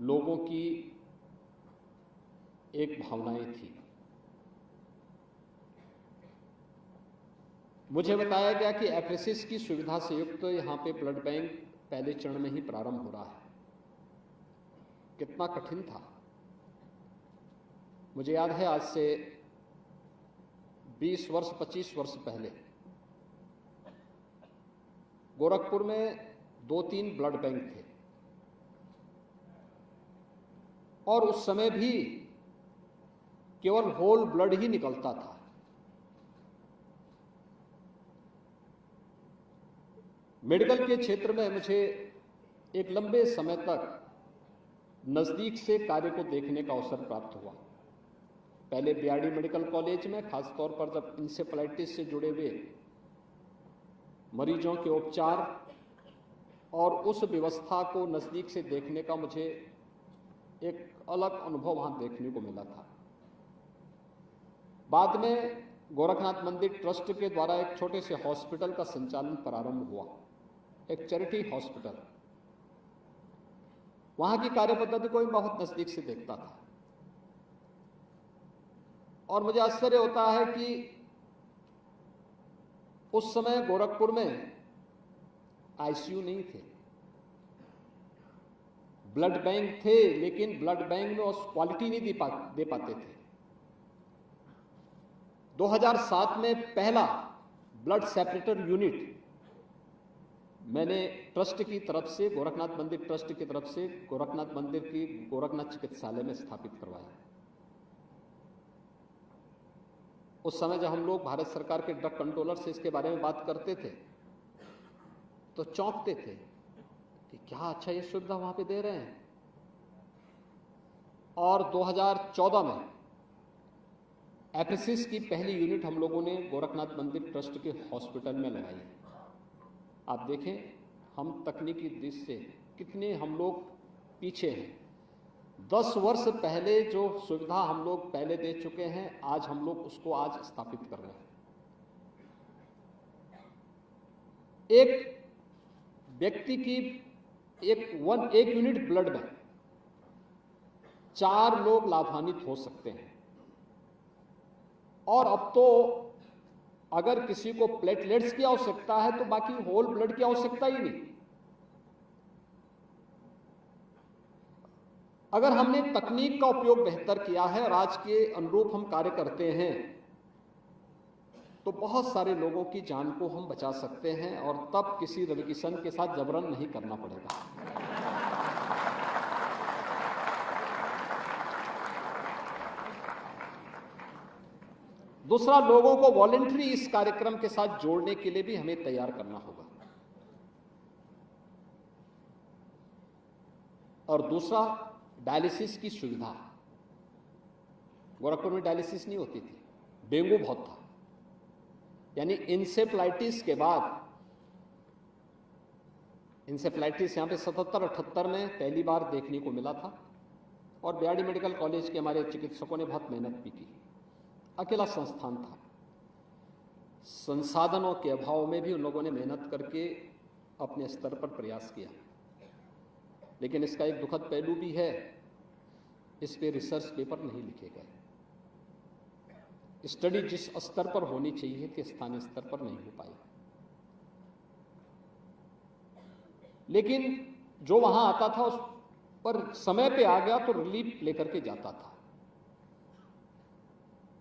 लोगों की एक भावनाएं थी। मुझे बताया गया कि एफएसएस की सुविधा से युक्त यहाँ पे ब्लड बैंक पहले चरण में ही प्रारंभ हो रहा है। कितना कठिन था। मुझे याद है आज से 20 वर्ष 25 वर्ष पहले गोरखपुर में 2-3 ब्लड बैंक थे और उस समय भी केवल होल ब्लड ही निकलता था। मेडिकल के क्षेत्र में मुझे एक लंबे समय तक नज़दीक से कार्य को देखने का अवसर प्राप्त हुआ। पहले बीआरडी मेडिकल कॉलेज में, खासतौर पर जब इंसेफेलाइटिस से जुड़े हुए मरीजों के उपचार और उस व्यवस्था को नज़दीक से देखने का मुझे एक अलग अनुभव वहाँ देखने को मिला था। बाद में गोरखनाथ मंदिर ट्रस्ट के द्वारा एक छोटे से हॉस्पिटल का संचालन प्रारंभ हुआ, एक चैरिटी हॉस्पिटल। वहां की कार्य पद्धति को भी बहुत नजदीक से देखता था और मुझे आश्चर्य होता है कि उस समय गोरखपुर में आईसीयू नहीं थे, ब्लड बैंक थे, लेकिन ब्लड बैंक में उस क्वालिटी नहीं दे पाते थे। 2007 में पहला ब्लड सेपरेटर यूनिट मैंने ट्रस्ट की तरफ से, गोरखनाथ मंदिर ट्रस्ट की तरफ से गोरखनाथ मंदिर की गोरखनाथ चिकित्सालय में स्थापित करवाया। उस समय जब हम लोग भारत सरकार के ड्रग कंट्रोलर से इसके बारे में बात करते थे तो चौंकते थे कि क्या अच्छा ये सुविधा वहां पे दे रहे हैं। और 2014 में एपिसिस की पहली यूनिट हम लोगों ने गोरखनाथ मंदिर ट्रस्ट के हॉस्पिटल में लगाई। आप देखें हम तकनीकी दृष्टि से कितने हम लोग पीछे हैं। 10 वर्ष पहले जो सुविधा हम लोग पहले दे चुके हैं, आज हम लोग उसको आज स्थापित कर रहे हैं। एक व्यक्ति की एक यूनिट ब्लड में 4 लोग लाभान्वित हो सकते हैं। और अब तो अगर किसी को प्लेटलेट्स की आवश्यकता है तो बाकी होल ब्लड की आवश्यकता ही नहीं। अगर हमने तकनीक का उपयोग बेहतर किया है और आज के अनुरूप हम कार्य करते हैं तो बहुत सारे लोगों की जान को हम बचा सकते हैं और तब किसी रविकिशन के साथ जबरन नहीं करना पड़ेगा। दूसरा, लोगों को वॉलंटरी इस कार्यक्रम के साथ जोड़ने के लिए भी हमें तैयार करना होगा। और दूसरा, डायलिसिस की सुविधा। गोरखपुर में डायलिसिस नहीं होती थी, डेंगू बहुत था। यानी इंसेफ्लाइटिस के बाद, इंसेफ्लाइटिस यहां पे 77-78 में पहली बार देखने को मिला था और बीआरडी मेडिकल कॉलेज के हमारे चिकित्सकों ने बहुत मेहनत भी की। अकेला संस्थान था, संसाधनों के अभाव में भी उन लोगों ने मेहनत करके अपने स्तर पर प्रयास किया। लेकिन इसका एक दुखद पहलू भी है, इस पे रिसर्च पेपर नहीं लिखे गए। स्टडी जिस स्तर पर होनी चाहिए थी स्थानीय स्तर पर नहीं हो पाई। लेकिन जो वहां आता था उस पर समय पे आ गया तो रिलीफ लेकर के जाता था।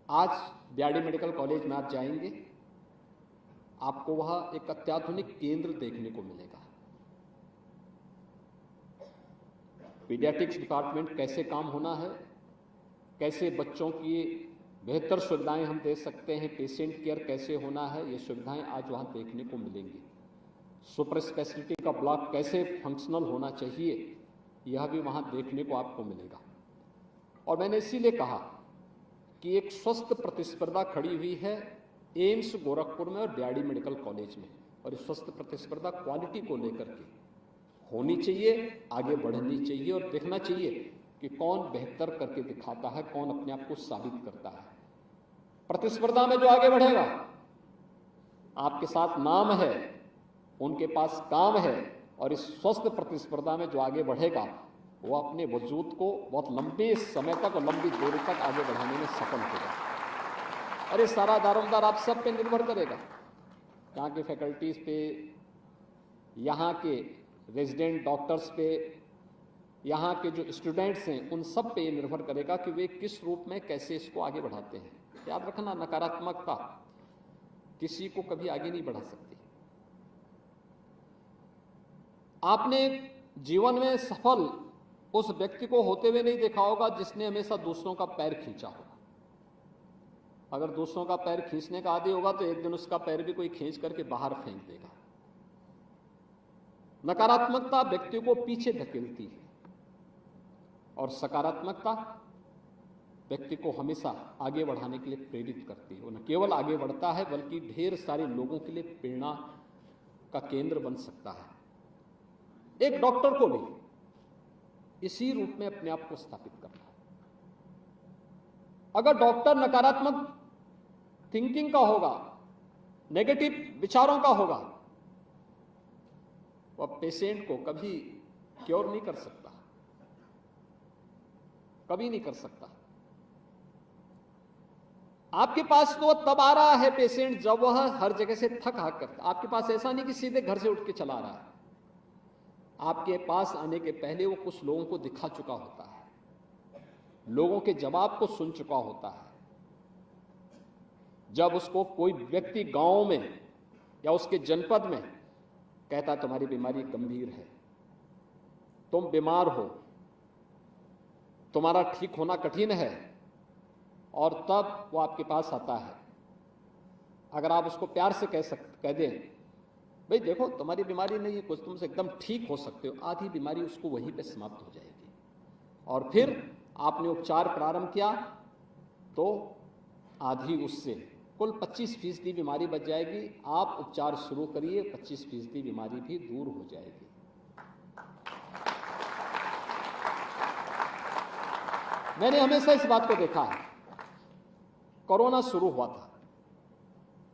आज बीआरडी मेडिकल कॉलेज में आप जाएंगे, आपको वहां एक अत्याधुनिक केंद्र देखने को मिलेगा। पीडियाट्रिक्स डिपार्टमेंट कैसे काम होना है, कैसे बच्चों की बेहतर सुविधाएं हम दे सकते हैं, पेशेंट केयर कैसे होना है, ये सुविधाएं आज वहां देखने को मिलेंगी। सुपर स्पेशलिटी का ब्लॉक कैसे फंक्शनल होना चाहिए, यह भी वहां देखने को आपको मिलेगा। और मैंने इसीलिए कहा कि एक स्वस्थ प्रतिस्पर्धा खड़ी हुई है एम्स गोरखपुर में और बीआरडी मेडिकल कॉलेज में, और इस स्वस्थ प्रतिस्पर्धा क्वालिटी को लेकर के होनी चाहिए, आगे बढ़नी चाहिए और देखना चाहिए कि कौन बेहतर करके दिखाता है, कौन अपने आप को साबित करता है। प्रतिस्पर्धा में जो आगे बढ़ेगा, आपके साथ नाम है, उनके पास काम है, और इस स्वस्थ प्रतिस्पर्धा में जो आगे बढ़ेगा वो अपने वजूद को बहुत लंबे समय तक और लंबी दूरी तक आगे बढ़ाने में सफल होगा। और ये सारा दारोमदार आप सब पे निर्भर करेगा, यहाँ के फैकल्टीज पे, यहाँ के रेजिडेंट डॉक्टर्स पे, यहाँ के जो स्टूडेंट्स हैं, उन सब पे ये निर्भर करेगा कि वे किस रूप में कैसे इसको आगे बढ़ाते हैं। याद रखना, नकारात्मकता किसी को कभी आगे नहीं बढ़ा सकती। आपने जीवन में सफल उस व्यक्ति को होते हुए नहीं देखा होगा जिसने हमेशा दूसरों का पैर खींचा होगा। अगर दूसरों का पैर खींचने का आदी होगा तो एक दिन उसका पैर भी कोई खींच करके बाहर फेंक देगा। नकारात्मकता व्यक्ति को पीछे धकेलती है और सकारात्मकता व्यक्ति को हमेशा आगे बढ़ाने के लिए प्रेरित करती है। वो न केवल आगे बढ़ता है बल्कि ढेर सारे लोगों के लिए प्रेरणा का केंद्र बन सकता है। एक डॉक्टर को भी इसी रूप में अपने आप को स्थापित करना है। अगर डॉक्टर नकारात्मक थिंकिंग का होगा, नेगेटिव विचारों का होगा, वह पेशेंट को कभी क्योर नहीं कर सकता, कभी नहीं कर सकता। आपके पास तो तब आ रहा है पेशेंट जब वह हर जगह से थक हाक करता। आपके पास ऐसा नहीं कि सीधे घर से उठ के चला रहा है। आपके पास आने के पहले वो कुछ लोगों को दिखा चुका होता है, लोगों के जवाब को सुन चुका होता है। जब उसको कोई व्यक्ति गांव में या उसके जनपद में कहता तुम्हारी बीमारी गंभीर है, तुम बीमार हो, तुम्हारा ठीक होना कठिन है, और तब वो आपके पास आता है। अगर आप उसको प्यार से कह दें भाई देखो तुम्हारी बीमारी नहीं है कुछ, तुमसे एकदम ठीक हो सकते हो, आधी बीमारी उसको वहीं पे समाप्त हो जाएगी। और फिर आपने उपचार प्रारंभ किया तो आधी उससे कुल 25% बीमारी बच जाएगी। आप उपचार शुरू करिए, 25% बीमारी भी दूर हो जाएगी। मैंने हमेशा इस बात को देखा है। कोरोना शुरू हुआ था,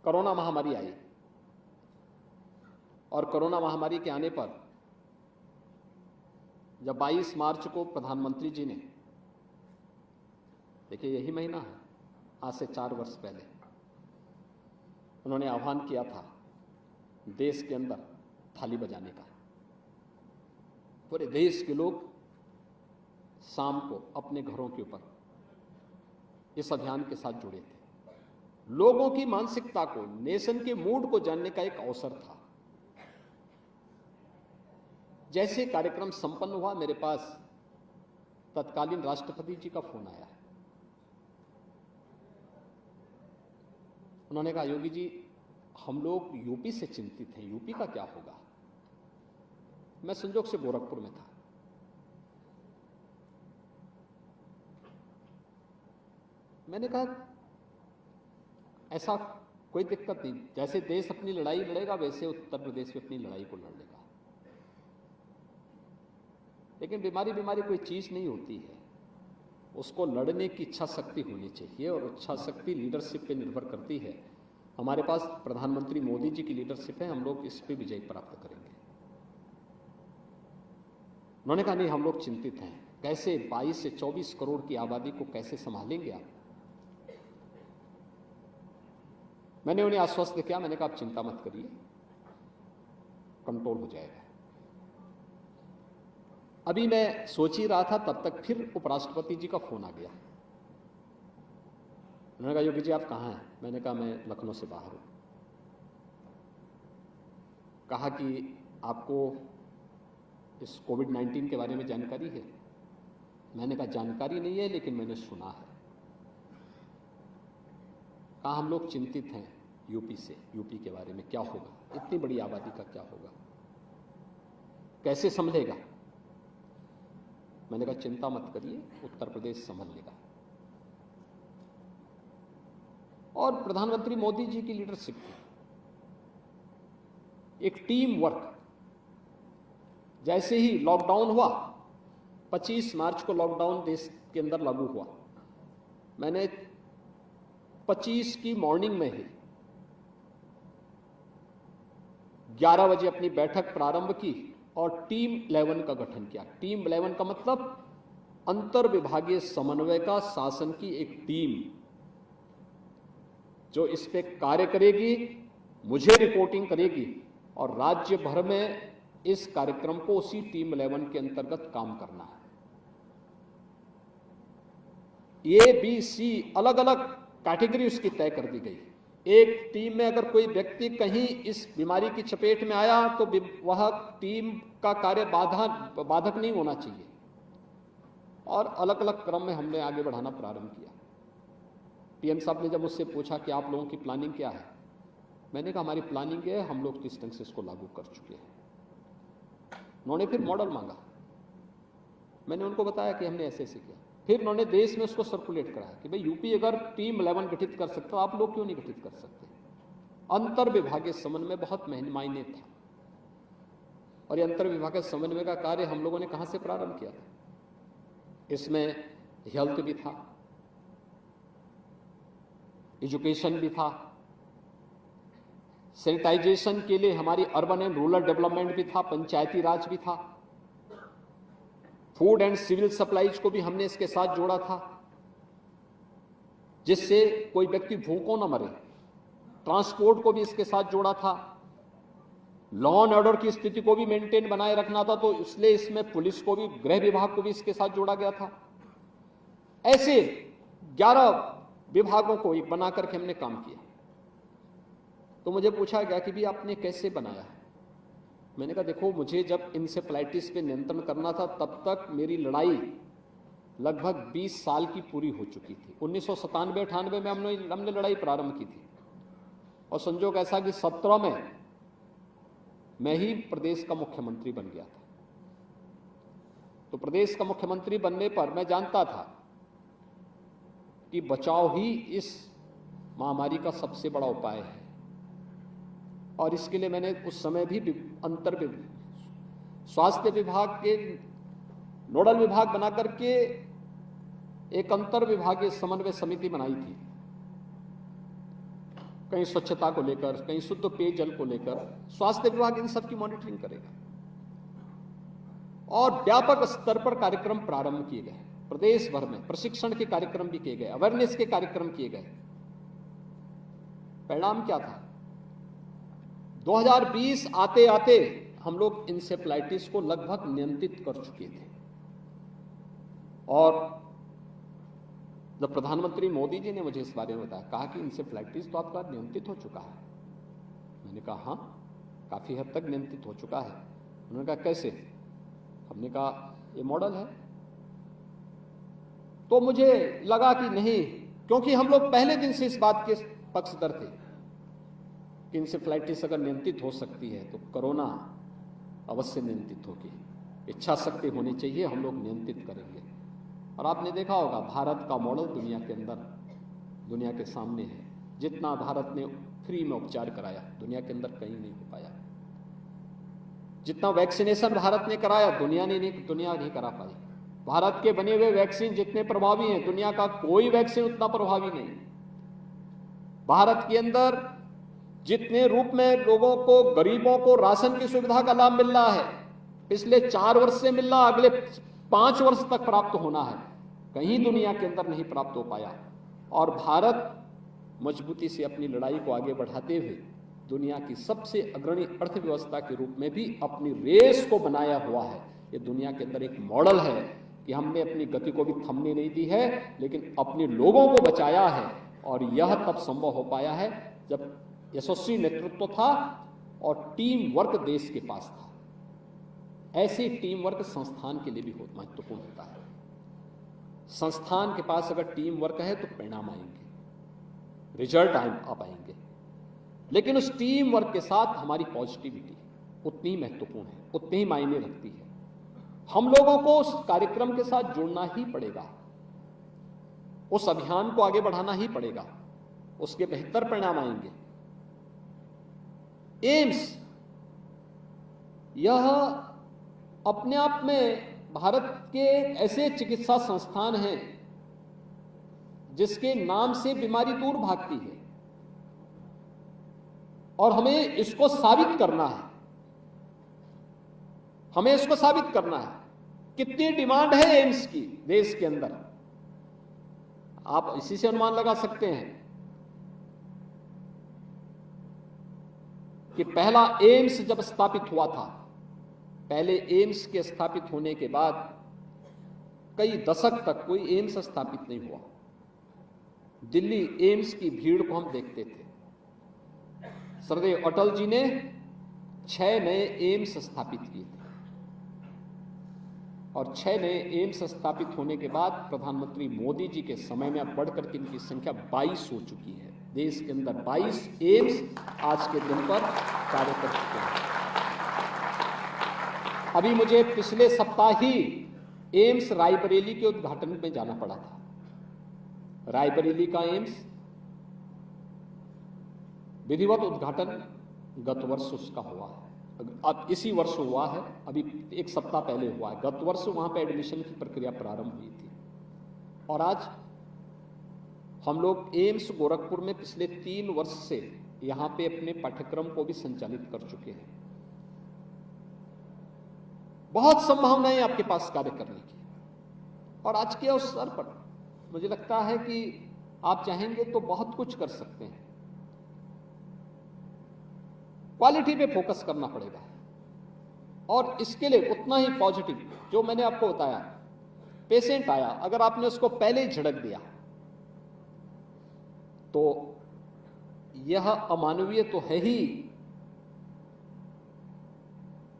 कोरोना महामारी आई, और कोरोना महामारी के आने पर जब 22 मार्च को प्रधानमंत्री जी ने, देखिए यही महीना है, आज से 4 वर्ष पहले उन्होंने आह्वान किया था देश के अंदर थाली बजाने का। पूरे देश के लोग शाम को अपने घरों के ऊपर इस अभियान के साथ जुड़े थे। लोगों की मानसिकता को, नेशन के मूड को जानने का एक अवसर था। जैसे कार्यक्रम संपन्न हुआ, मेरे पास तत्कालीन राष्ट्रपति जी का फोन आया। उन्होंने कहा योगी जी हम लोग यूपी से चिंतित हैं, यूपी का क्या होगा। मैं संजोग से गोरखपुर में था। मैंने कहा ऐसा कोई दिक्कत नहीं, जैसे देश अपनी लड़ाई लड़ेगा वैसे उत्तर प्रदेश भी अपनी लड़ाई को लड़ लेगा। लेकिन बीमारी कोई चीज नहीं होती है, उसको लड़ने की इच्छा शक्ति होनी चाहिए, और इच्छा शक्ति लीडरशिप पे निर्भर करती है। हमारे पास प्रधानमंत्री मोदी जी की लीडरशिप है, हम लोग इस पे विजय प्राप्त करेंगे। उन्होंने कहा नहीं हम लोग चिंतित हैं, कैसे 22 से 24 करोड़ की आबादी को कैसे संभालेंगे आप। मैंने उन्हें आश्वस्त किया, मैंने कहा आप चिंता मत करिए, कंट्रोल हो जाएगा। अभी मैं सोच ही रहा था तब तक फिर उपराष्ट्रपति जी का फोन आ गया। उन्होंने कहा योगी जी आप कहाँ हैं। मैंने कहा मैं लखनऊ से बाहर हूं। कहा कि आपको इस कोविड-19 के बारे में जानकारी है। मैंने कहा जानकारी नहीं है लेकिन मैंने सुना है। कहा हम लोग चिंतित हैं यूपी से, यूपी के बारे में क्या होगा, इतनी बड़ी आबादी का क्या होगा, कैसे संभलेगा। मैंने कहा चिंता मत करिए, उत्तर प्रदेश संभल लेगा। और प्रधानमंत्री मोदी जी की लीडरशिप थी, एक टीम वर्क। जैसे ही लॉकडाउन हुआ, 25 मार्च को लॉकडाउन देश के अंदर लागू हुआ, मैंने 25 की मॉर्निंग में ही 11 बजे अपनी बैठक प्रारंभ की और टीम 11 का गठन किया। टीम 11 का मतलब अंतर विभागीय समन्वय का, शासन की एक टीम जो इस पे कार्य करेगी, मुझे रिपोर्टिंग करेगी और राज्य भर में इस कार्यक्रम को उसी टीम 11 के अंतर्गत काम करना है। ए, बी, सी अलग अलग कैटेगरी उसकी तय कर दी गई। एक टीम में अगर कोई व्यक्ति कहीं इस बीमारी की चपेट में आया तो वह टीम का कार्य बाधक नहीं होना चाहिए, और अलग अलग क्रम में हमने आगे बढ़ाना प्रारंभ किया। पीएम साहब ने जब मुझसे पूछा कि आप लोगों की प्लानिंग क्या है, मैंने कहा हमारी प्लानिंग है, हम लोग डिस्टेंस इसको लागू कर चुके हैं। उन्होंने फिर मॉडल मांगा, मैंने उनको बताया कि हमने ऐसे ऐसे किया। फिर उन्होंने देश में उसको सर्कुलेट कराया कि भाई यूपी अगर टीम 11 गठित कर सकते हो, आप लोग क्यों नहीं गठित कर सकते। अंतर विभागीय समन्वय बहुत मायने था, और ये अंतर विभागीय समन्वय का कार्य हम लोगों ने कहां से प्रारंभ किया था। इसमें हेल्थ भी था, एजुकेशन भी था, सैनिटाइजेशन के लिए हमारी अर्बन एंड रूरल डेवलपमेंट भी था, पंचायती राज भी था, फूड एंड सिविल सप्लाईज को भी हमने इसके साथ जोड़ा था। जिससे कोई व्यक्ति भूखों न मरे। ट्रांसपोर्ट को भी इसके साथ जोड़ा था, लॉ एंड ऑर्डर की स्थिति को भी मेंटेन बनाए रखना था, तो इसलिए इसमें पुलिस को भी, गृह विभाग को भी इसके साथ जोड़ा गया था। ऐसे 11 विभागों को एक बना करके हमने काम किया। तो मुझे पूछा गया कि भी आपने कैसे बनाया है? मैंने कहा देखो, मुझे जब इंसेफ्लाइटिस पे नियंत्रण करना था तब तक मेरी लड़ाई लगभग 20 साल की पूरी हो चुकी थी। 1997-98 में हमने लड़ाई प्रारंभ की थी, और संजोग ऐसा कि 17 में मैं ही प्रदेश का मुख्यमंत्री बन गया था। तो प्रदेश का मुख्यमंत्री बनने पर मैं जानता था कि बचाव ही इस महामारी का सबसे बड़ा उपाय है, और इसके लिए मैंने उस समय भी स्वास्थ्य विभाग के नोडल विभाग बना करके एक अंतर विभागीय समन्वय समिति बनाई थी। कहीं स्वच्छता को लेकर, कहीं शुद्ध पेयजल को लेकर, स्वास्थ्य विभाग इन सब की मॉनिटरिंग करेगा। और व्यापक स्तर पर कार्यक्रम प्रारंभ किए गए, प्रदेश भर में प्रशिक्षण के कार्यक्रम भी किए गए, अवेयरनेस के कार्यक्रम किए गए। परिणाम क्या था? 2020 आते आते हम लोग इंसेफ्लाइटिस को लगभग नियंत्रित कर चुके थे। और जब प्रधानमंत्री मोदी जी ने मुझे इस बारे में बताया, कहा कि इंसेफ्लाइटिस तो आपका नियंत्रित हो चुका है, मैंने कहा हाँ, काफी हद तक नियंत्रित हो चुका है। उन्होंने कहा कैसे? हमने कहा ये मॉडल है। तो मुझे लगा कि नहीं, क्योंकि हम लोग पहले दिन से इस बात के पक्षधर थे कि इंसेफ्लाइटिस अगर नियंत्रित हो सकती है तो कोरोना अवश्य नियंत्रित होगी। इच्छा शक्ति होनी चाहिए, हम लोग नियंत्रित करेंगे। और आपने देखा होगा, भारत का मॉडल दुनिया के अंदर, दुनिया के सामने है। जितना भारत ने फ्री में उपचार कराया, दुनिया के अंदर कहीं नहीं हो पाया। जितना वैक्सीनेशन भारत ने कराया, दुनिया नहीं करा पाई। भारत के बने हुए वैक्सीन जितने प्रभावी हैं, दुनिया का कोई वैक्सीन उतना प्रभावी नहीं। भारत के अंदर जितने रूप में लोगों को, गरीबों को राशन की सुविधा का लाभ मिल रहा है, पिछले 4 वर्ष से मिल रहा, अगले 5 वर्ष तक प्राप्त होना है, कहीं दुनिया के अंदर नहीं प्राप्त हो पाया। और भारत मजबूती से अपनी लड़ाई को आगे बढ़ाते हुए दुनिया की सबसे अग्रणी अर्थव्यवस्था के रूप में भी अपनी रेस को बनाया हुआ है। ये दुनिया के अंदर एक मॉडल है कि हमने अपनी गति को भी थमने नहीं दी है, लेकिन अपने लोगों को बचाया है। और यह तब संभव हो पाया है जब यशस्वी नेतृत्व था और टीम वर्क देश के पास था। ऐसे टीम वर्क संस्थान के लिए भी बहुत महत्वपूर्ण होता है। संस्थान के पास अगर टीम वर्क है तो परिणाम आएंगे, रिजल्ट आ पाएंगे। लेकिन उस टीम वर्क के साथ हमारी पॉजिटिविटी उतनी ही महत्वपूर्ण है, उतनी ही मायने रखती है। हम लोगों को उस कार्यक्रम के साथ जुड़ना ही पड़ेगा, उस अभियान को आगे बढ़ाना ही पड़ेगा, उसके बेहतर परिणाम आएंगे। एम्स यह अपने आप में भारत के ऐसे चिकित्सा संस्थान हैं जिसके नाम से बीमारी दूर भागती है, और हमें इसको साबित करना है। हमें इसको साबित करना है। कितनी डिमांड है एम्स की देश के अंदर, आप इसी से अनुमान लगा सकते हैं कि पहला एम्स जब स्थापित हुआ था, पहले एम्स के स्थापित होने के बाद कई दशक तक कोई एम्स स्थापित नहीं हुआ। दिल्ली एम्स की भीड़ को हम देखते थे। सरदेव अटल जी ने 6 नए एम्स स्थापित किए थे, और 6 नए एम्स स्थापित होने के बाद प्रधानमंत्री मोदी जी के समय में अब बढ़कर के इनकी संख्या 22 हो चुकी है। देश के अंदर 22 एम्स आज के दिन पर कार्य कर चुके हैं। अभी मुझे पिछले सप्ताह ही एम्स रायबरेली के उद्घाटन में जाना पड़ा था। रायबरेली का एम्स विधिवत उद्घाटन गत वर्ष उसका हुआ है, अब इसी वर्ष हुआ है, अभी 1 सप्ताह पहले हुआ है। गत वर्ष वहां पर एडमिशन की प्रक्रिया प्रारंभ हुई थी, और आज हम लोग एम्स गोरखपुर में पिछले 3 वर्ष से यहां पे अपने पाठ्यक्रम को भी संचालित कर चुके हैं। बहुत संभावनाएं आपके पास कार्य करने की, और आज के अवसर पर मुझे लगता है कि आप चाहेंगे तो बहुत कुछ कर सकते हैं। क्वालिटी पे फोकस करना पड़ेगा और इसके लिए उतना ही पॉजिटिव जो मैंने आपको बताया। पेशेंट आया, अगर आपने उसको पहले ही झिड़क दिया तो यह अमानवीय तो है ही,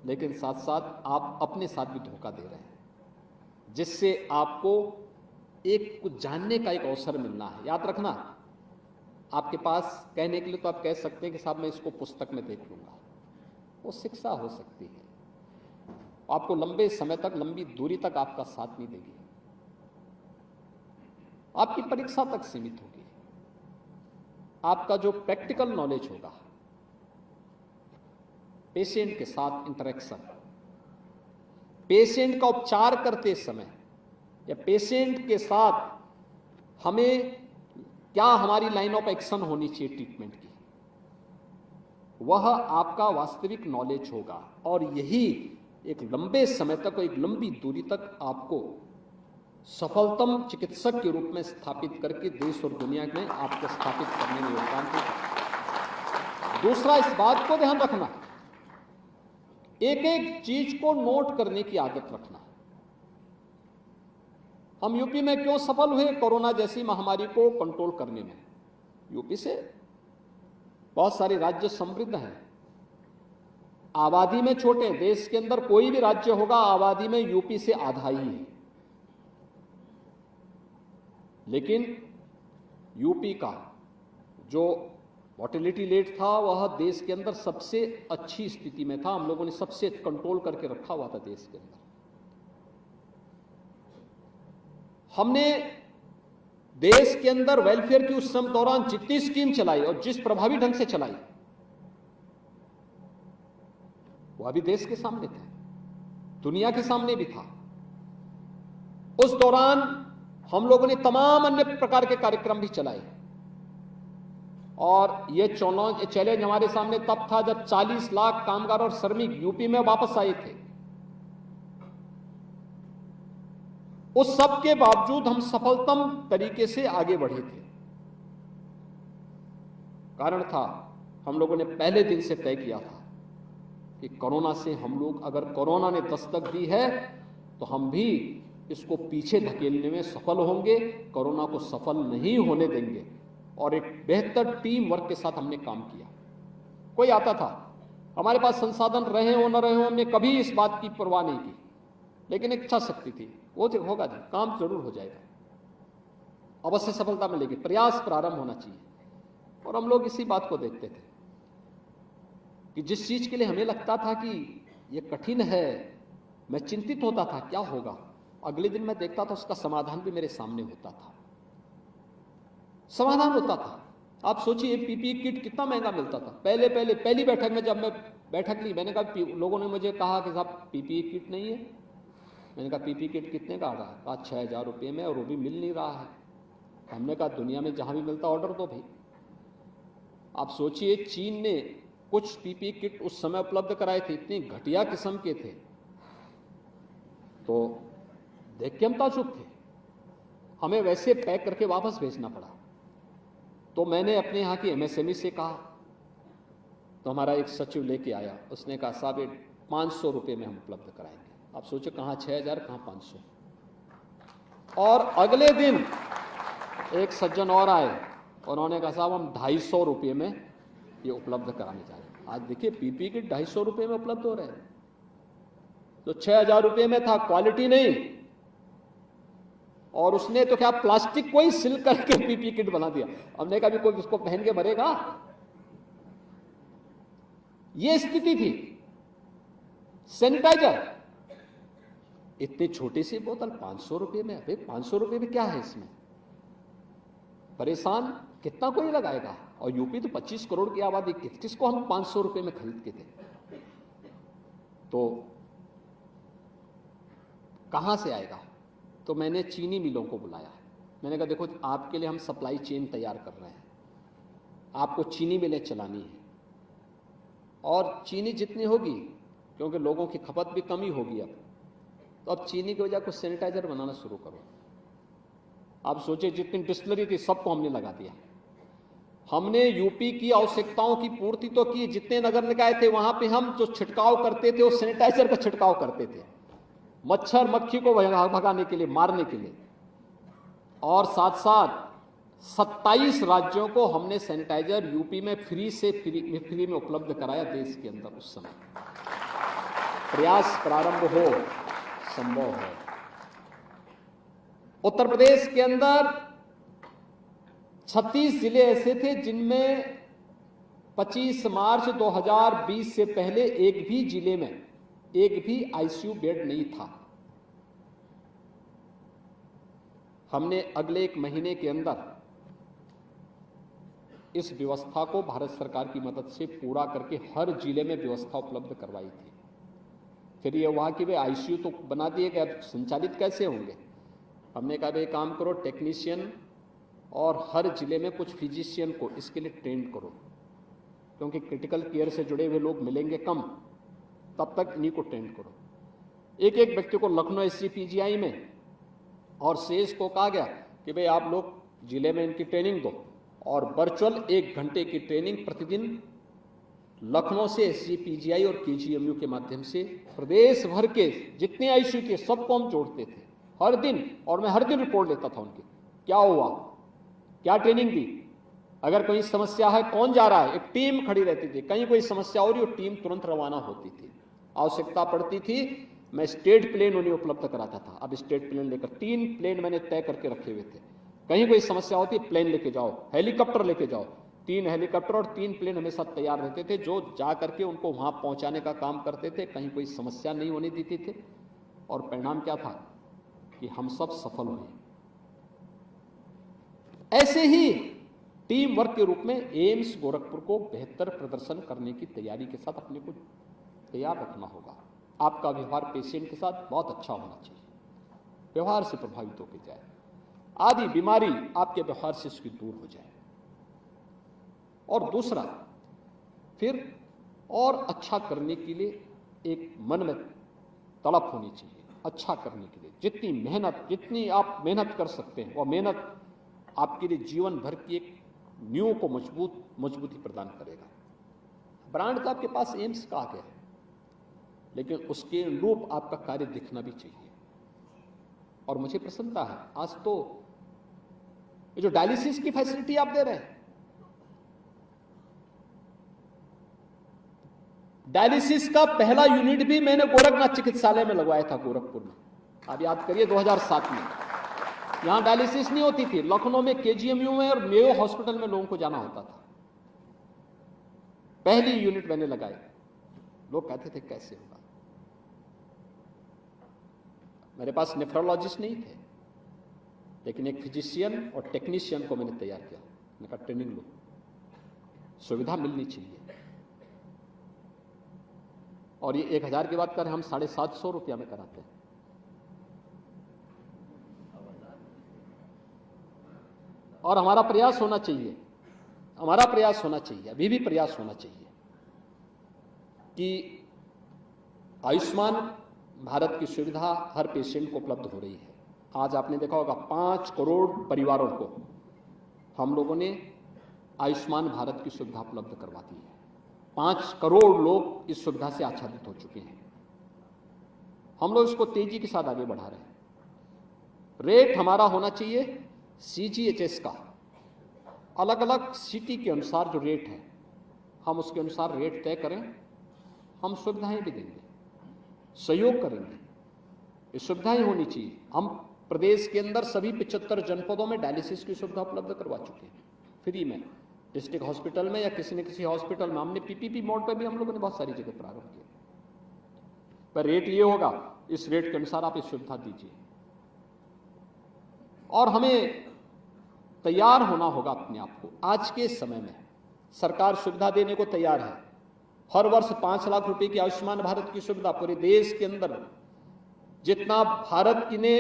लेकिन साथ साथ आप अपने साथ भी धोखा दे रहे हैं, जिससे आपको एक कुछ जानने का एक अवसर मिलना है। याद रखना, आपके पास कहने के लिए तो आप कह सकते हैं कि साहब मैं इसको पुस्तक में देख लूंगा, वो शिक्षा हो सकती है, आपको लंबे समय तक, लंबी दूरी तक आपका साथ नहीं देगी, आपकी परीक्षा तक सीमित होगी। आपका जो प्रैक्टिकल नॉलेज होगा, पेशेंट के साथ इंटरेक्शन, पेशेंट का उपचार करते समय या पेशेंट के साथ हमें क्या हमारी लाइन ऑफ एक्शन होनी चाहिए ट्रीटमेंट की, वह आपका वास्तविक नॉलेज होगा। और यही एक लंबे समय तक, एक लंबी दूरी तक आपको सफलतम चिकित्सक के रूप में स्थापित करके देश और दुनिया में आपको स्थापित करने में योगदान देगा। दूसरा, इस बात को ध्यान रखना, एक एक चीज को नोट करने की आदत रखना। हम यूपी में क्यों सफल हुए कोरोना जैसी महामारी को कंट्रोल करने में? यूपी से बहुत सारे राज्य समृद्ध हैं, आबादी में छोटे, देश के अंदर कोई भी राज्य होगा आबादी में यूपी से आधा ही है, लेकिन यूपी का जो मोर्टेलिटी रेट था वह देश के अंदर सबसे अच्छी स्थिति में था। हम लोगों ने सबसे कंट्रोल करके रखा हुआ था देश के अंदर। हमने देश के अंदर वेलफेयर की उस समय दौरान जितनी स्कीम चलाई और जिस प्रभावी ढंग से चलाई, वह भी देश के सामने था, दुनिया के सामने भी था। उस दौरान हम लोगों ने तमाम अन्य प्रकार के कार्यक्रम भी चलाए और यह चैलेंज हमारे सामने तब था जब 40 लाख कामगार और श्रमिक यूपी में वापस आए थे। उस सब के बावजूद हम सफलतम तरीके से आगे बढ़े थे। कारण था, हम लोगों ने पहले दिन से तय किया था कि कोरोना से हम लोग, अगर कोरोना ने दस्तक दी है तो हम भी इसको पीछे धकेलने में सफल होंगे, कोरोना को सफल नहीं होने देंगे। और एक बेहतर टीम वर्क के साथ हमने काम किया। कोई आता था, हमारे पास संसाधन रहे हो न रहे हो, हमने कभी इस बात की परवाह नहीं की, लेकिन एक इच्छा शक्ति थी, वो तो होगा जी, काम जरूर हो जाएगा, अवश्य सफलता मिलेगी, प्रयास प्रारंभ होना चाहिए। और हम लोग इसी बात को देखते थे कि जिस चीज के लिए हमें लगता था कि ये कठिन है, मैं चिंतित होता था क्या होगा, अगले दिन मैं देखता था उसका समाधान भी मेरे सामने होता था, समाधान होता था। आप सोचिए पीपीई किट कितना महंगा मिलता था। पहली बैठक में जब मैं बैठक ली, मैंने कहा, लोगों ने मुझे कहा कि साहब पीपीई किट नहीं है। मैंने कहा पीपीई किट कितने का आ रहा है? कहा 6000 रुपये में, और वो भी मिल नहीं रहा है। हमने कहा दुनिया में जहां भी मिलता ऑर्डर दो भाई। आप सोचिए चीन ने कुछ पीपीई किट उस समय उपलब्ध कराए थे, इतनी घटिया किस्म के थे, तो देख के हम ताज्जुब थे, हमें वैसे पैक करके वापस भेजना पड़ा। तो मैंने अपने यहाँ की एमएसएमई से कहा, तो हमारा एक सचिव लेके आया, उसने कहा साहब 500 रुपये में हम उपलब्ध कराएंगे। आप सोचो कहाँ 6000, कहाँ 500। और अगले दिन एक सज्जन और आए, उन्होंने कहा साहब हम 250 रुपये में ये उपलब्ध कराने जा रहे हैं। आज देखिए पीपीई किट 250 रुपये में उपलब्ध हो रहे हैं। तो 6000 रुपये में था, क्वालिटी नहीं, और उसने तो क्या प्लास्टिक को ही सिल करके पीपीई किट बना दिया। हमने कहा भी कोई उसको पहन के मरेगा? ये स्थिति थी। सैनिटाइजर इतनी छोटी सी बोतल 500 रुपये में। अबे 500 रुपये में क्या है इसमें? परेशान कितना कोई लगाएगा? और यूपी तो 25 करोड़ की आबादी, किसको हम 500 रुपये में खरीद के दें? तो कहां से आएगा? तो मैंने चीनी मिलों को बुलाया। मैंने कहा देखो आपके लिए हम सप्लाई चेन तैयार कर रहे हैं, आपको चीनी मिलें चलानी है, और चीनी जितनी होगी, क्योंकि लोगों की खपत भी कमी होगी अब, तो अब चीनी की वजह कुछ सैनिटाइजर बनाना शुरू करो। आप सोचे जितनी डिस्टिलरी थी सबको हमने लगा दिया। हमने यूपी की आवश्यकताओं की पूर्ति तो की, जितने नगर निकाय थे वहां पे हम जो छिड़काव करते थे वो सैनिटाइजर का छिड़काव करते थे, मच्छर मक्खी को भगाने के लिए, मारने के लिए। और साथ साथ 27 राज्यों को हमने सैनिटाइजर यूपी में फ्री में उपलब्ध कराया देश के अंदर। उस समय प्रयास प्रारंभ हो, संभव है। उत्तर प्रदेश के अंदर 36 जिले ऐसे थे जिनमें 25 मार्च 2020 से पहले एक भी जिले में एक भी आईसीयू बेड नहीं था। हमने अगले 1 महीने के अंदर इस व्यवस्था को भारत सरकार की मदद से पूरा करके हर जिले में व्यवस्था उपलब्ध करवाई थी। फिर ये वहां कि वे आईसीयू तो बना दिए गए, अब संचालित कैसे होंगे? हमने कहा भाई काम करो, टेक्नीशियन और हर जिले में कुछ फिजिशियन को इसके लिए ट्रेन करो, क्योंकि क्रिटिकल केयर से जुड़े हुए लोग मिलेंगे कम, तब तक इन्हीं को ट्रेन करो। एक एक व्यक्ति को लखनऊ एसजीपीजीआई में और सेज को कहा गया कि भाई आप लोग जिले में इनकी ट्रेनिंग दो, और वर्चुअल 1 घंटे की ट्रेनिंग प्रतिदिन लखनऊ से एसजीपीजीआई और केजीएमयू के माध्यम से प्रदेश भर के जितने आईसीयू के सबको हम जोड़ते थे हर दिन, और मैं हर दिन रिपोर्ट लेता था उनकी, क्या हुआ, क्या ट्रेनिंग दी, अगर कोई समस्या है कौन जा रहा है, एक टीम खड़ी रहती थी, कहीं कोई समस्या हो रही हो टीम तुरंत रवाना होती थी। आवश्यकता पड़ती थी मैं स्टेट प्लेन उन्हें उपलब्ध कराता था। अब स्टेट प्लेन लेकर 3 प्लेन मैंने तय करके रखे हुए थे, कहीं कोई समस्या होती प्लेन लेके जाओ, हेलीकॉप्टर लेके जाओ। 3 हेलीकॉप्टर और 3 प्लेन हमेशा तैयार रहते थे, जो जा करके उनको वहां पहुंचाने का काम करते थे, कहीं कोई समस्या नहीं होने देते थे। और परिणाम क्या था कि हम सब सफल हुए। ऐसे ही टीम वर्क के रूप में एम्स गोरखपुर को बेहतर प्रदर्शन करने की तैयारी के साथ अपने को तैयार रखना होगा। आपका व्यवहार पेशेंट के साथ बहुत अच्छा होना चाहिए, व्यवहार से प्रभावित होकर जाए, आदि बीमारी आपके व्यवहार से उसकी दूर हो जाए। और दूसरा, फिर और अच्छा करने के लिए एक मन में तड़प होनी चाहिए, अच्छा करने के लिए जितनी आप मेहनत कर सकते हैं, वह मेहनत आपके लिए जीवन भर की एक नींव को मजबूती प्रदान करेगा। ब्रांड तो आपके पास एम्स का आ गया है, लेकिन उसके अनुरूप आपका कार्य दिखना भी चाहिए। और मुझे प्रसन्नता है, आज तो ये जो डायलिसिस की फैसिलिटी आप दे रहे हैं, डायलिसिस का पहला यूनिट भी मैंने गोरखनाथ चिकित्सालय में लगवाया था, गोरखपुर में। आप याद करिए 2007 में यहां डायलिसिस नहीं होती थी, लखनऊ में केजीएमयू में और मेयो हॉस्पिटल में लोगों को जाना होता था। पहली यूनिट मैंने लगाई, लोग कहते थे कैसे होगा। मेरे पास नेफ्रोलॉजिस्ट नहीं थे, लेकिन एक फिजिशियन और टेक्नीशियन को मैंने तैयार किया। मैंने कहा ट्रेनिंग लो, सुविधा मिलनी चाहिए। और ये 1000 की बात करें, हम 750 रुपया में कराते हैं। और हमारा प्रयास होना चाहिए, अभी भी प्रयास होना चाहिए कि आयुष्मान भारत की सुविधा हर पेशेंट को उपलब्ध हो रही है। आज आपने देखा होगा 5 करोड़ परिवारों को हम लोगों ने आयुष्मान भारत की सुविधा उपलब्ध करवा दी है। 5 करोड़ लोग इस सुविधा से आच्छादित हो चुके हैं। हम लोग इसको तेजी के साथ आगे बढ़ा रहे हैं। रेट हमारा होना चाहिए सीजीएचएस का, अलग अलग सिटी के अनुसार जो रेट है हम उसके अनुसार रेट तय करें। हम सुविधाएं भी देंगे, सहयोग करेंगे, ये सुविधाएं होनी चाहिए। हम प्रदेश के अंदर सभी 75 जनपदों में डायलिसिस की सुविधा उपलब्ध करवा चुके हैं फ्री में, डिस्ट्रिक्ट हॉस्पिटल में या किसी न किसी हॉस्पिटल में। हमने पीपीपी मोड पर भी हम लोगों ने बहुत सारी जगह प्रारंभ किया। पर रेट ये होगा, इस रेट के अनुसार आप इस सुविधा दीजिए। और हमें तैयार होना होगा अपने आप को। आज के समय में सरकार सुविधा देने को तैयार है। हर वर्ष 5 लाख रुपए की आयुष्मान भारत की सुविधा पूरे देश के अंदर, जितना भारत की ने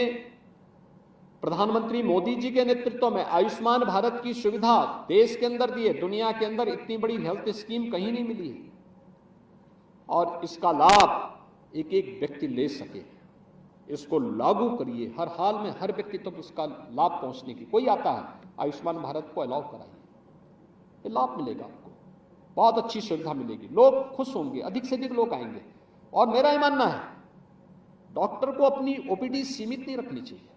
प्रधानमंत्री मोदी जी के नेतृत्व में आयुष्मान भारत की सुविधा देश के अंदर दी है, दुनिया के अंदर इतनी बड़ी हेल्थ स्कीम कहीं नहीं मिली है। और इसका लाभ एक एक व्यक्ति ले सके, इसको लागू करिए, हर हाल में हर व्यक्ति तक इसका लाभ पहुंचने की। कोई आता है, आयुष्मान भारत को अलाउ कराइए, ये लाभ मिलेगा आपको, बहुत अच्छी सुविधा मिलेगी, लोग खुश होंगे, अधिक से अधिक लोग आएंगे। और मेरा ये मानना है, डॉक्टर को अपनी ओपीडी सीमित नहीं रखनी चाहिए।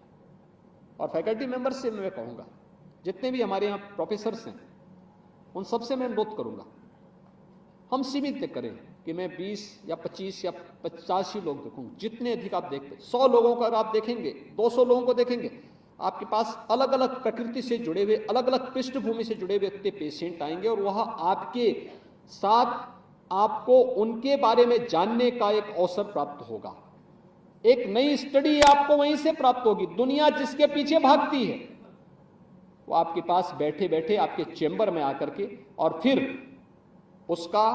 और फैकल्टी मेंबर्स से मैं कहूंगा, जितने भी हमारे यहाँ प्रोफेसर्स हैं, उन सबसे मैं अनुरोध करूंगा, हम सीमित करें कि मैं 20 या 25 या 50 ही लोग देखूं। जितने अधिक आप देखते, 100 लोगों को अगर आप देखेंगे, 200 लोगों को देखेंगे, आपके पास अलग अलग प्रकृति से जुड़े हुए, अलग अलग पृष्ठभूमि से जुड़े हुए पेशेंट आएंगे और वहां आपके साथ आपको उनके बारे में जानने का एक अवसर प्राप्त होगा। एक नई स्टडी आपको वहीं से प्राप्त होगी। दुनिया जिसके पीछे भागती है, वो आपके पास बैठे बैठे आपके चेंबर में आकर के, और फिर उसका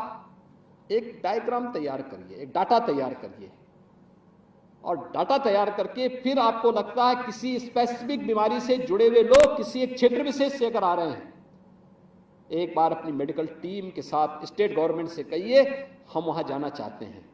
एक डायग्राम तैयार करिए, एक डाटा तैयार करिए, और डाटा तैयार करके फिर आपको लगता है किसी स्पेसिफिक बीमारी से जुड़े हुए लोग किसी एक क्षेत्र विशेष से अगर आ रहे हैं, एक बार अपनी मेडिकल टीम के साथ स्टेट गवर्नमेंट से कहिए हम वहां जाना चाहते हैं।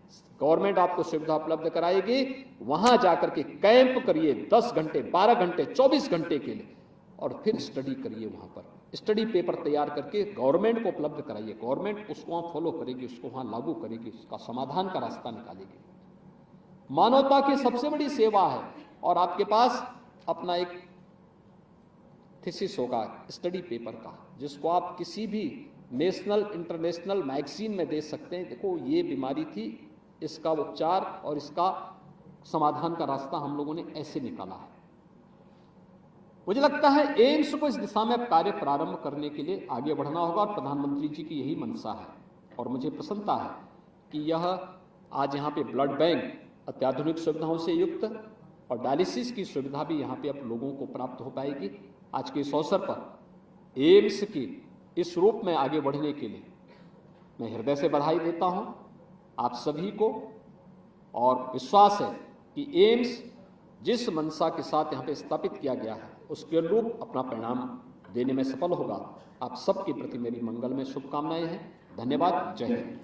गवर्नमेंट आपको सुविधा उपलब्ध कराएगी, वहां जाकर के कैंप करिए 10 घंटे, 12 घंटे, 24 घंटे के लिए, और फिर स्टडी करिए। वहां पर स्टडी पेपर तैयार करके गवर्नमेंट को उपलब्ध कराइए। गवर्नमेंट उसको वहां फॉलो करेगी, उसको वहां लागू करेगी, उसका समाधान का रास्ता निकालेगी। मानवता की सबसे बड़ी सेवा है। और आपके पास अपना एक थीसिस होगा स्टडी पेपर का, जिसको आप किसी भी नेशनल इंटरनेशनल मैगजीन में दे सकते हैं। देखो ये बीमारी थी, इसका उपचार और इसका समाधान का रास्ता हम लोगों ने ऐसे निकाला है। मुझे लगता है एम्स को इस दिशा में कार्य प्रारंभ करने के लिए आगे बढ़ना होगा, और प्रधानमंत्री जी की यही मंशा है। और मुझे प्रसन्नता है कि यह आज यहाँ पे ब्लड बैंक अत्याधुनिक सुविधाओं से युक्त और डायलिसिस की सुविधा भी यहाँ पे अब लोगों को प्राप्त हो पाएगी। आज के इस अवसर पर एम्स की इस रूप में आगे बढ़ने के लिए मैं हृदय से बधाई देता हूँ आप सभी को, और विश्वास है कि एम्स जिस मंशा के साथ यहाँ पे स्थापित किया गया है उसके अनुरूप अपना परिणाम देने में सफल होगा। आप सबके प्रति मेरी मंगल में शुभकामनाएं हैं। धन्यवाद। जय हिंद।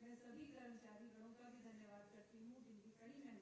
मैं सभी कर्मचारी गणों का भी धन्यवाद करती हूँ जिनकी कड़ी मेहनत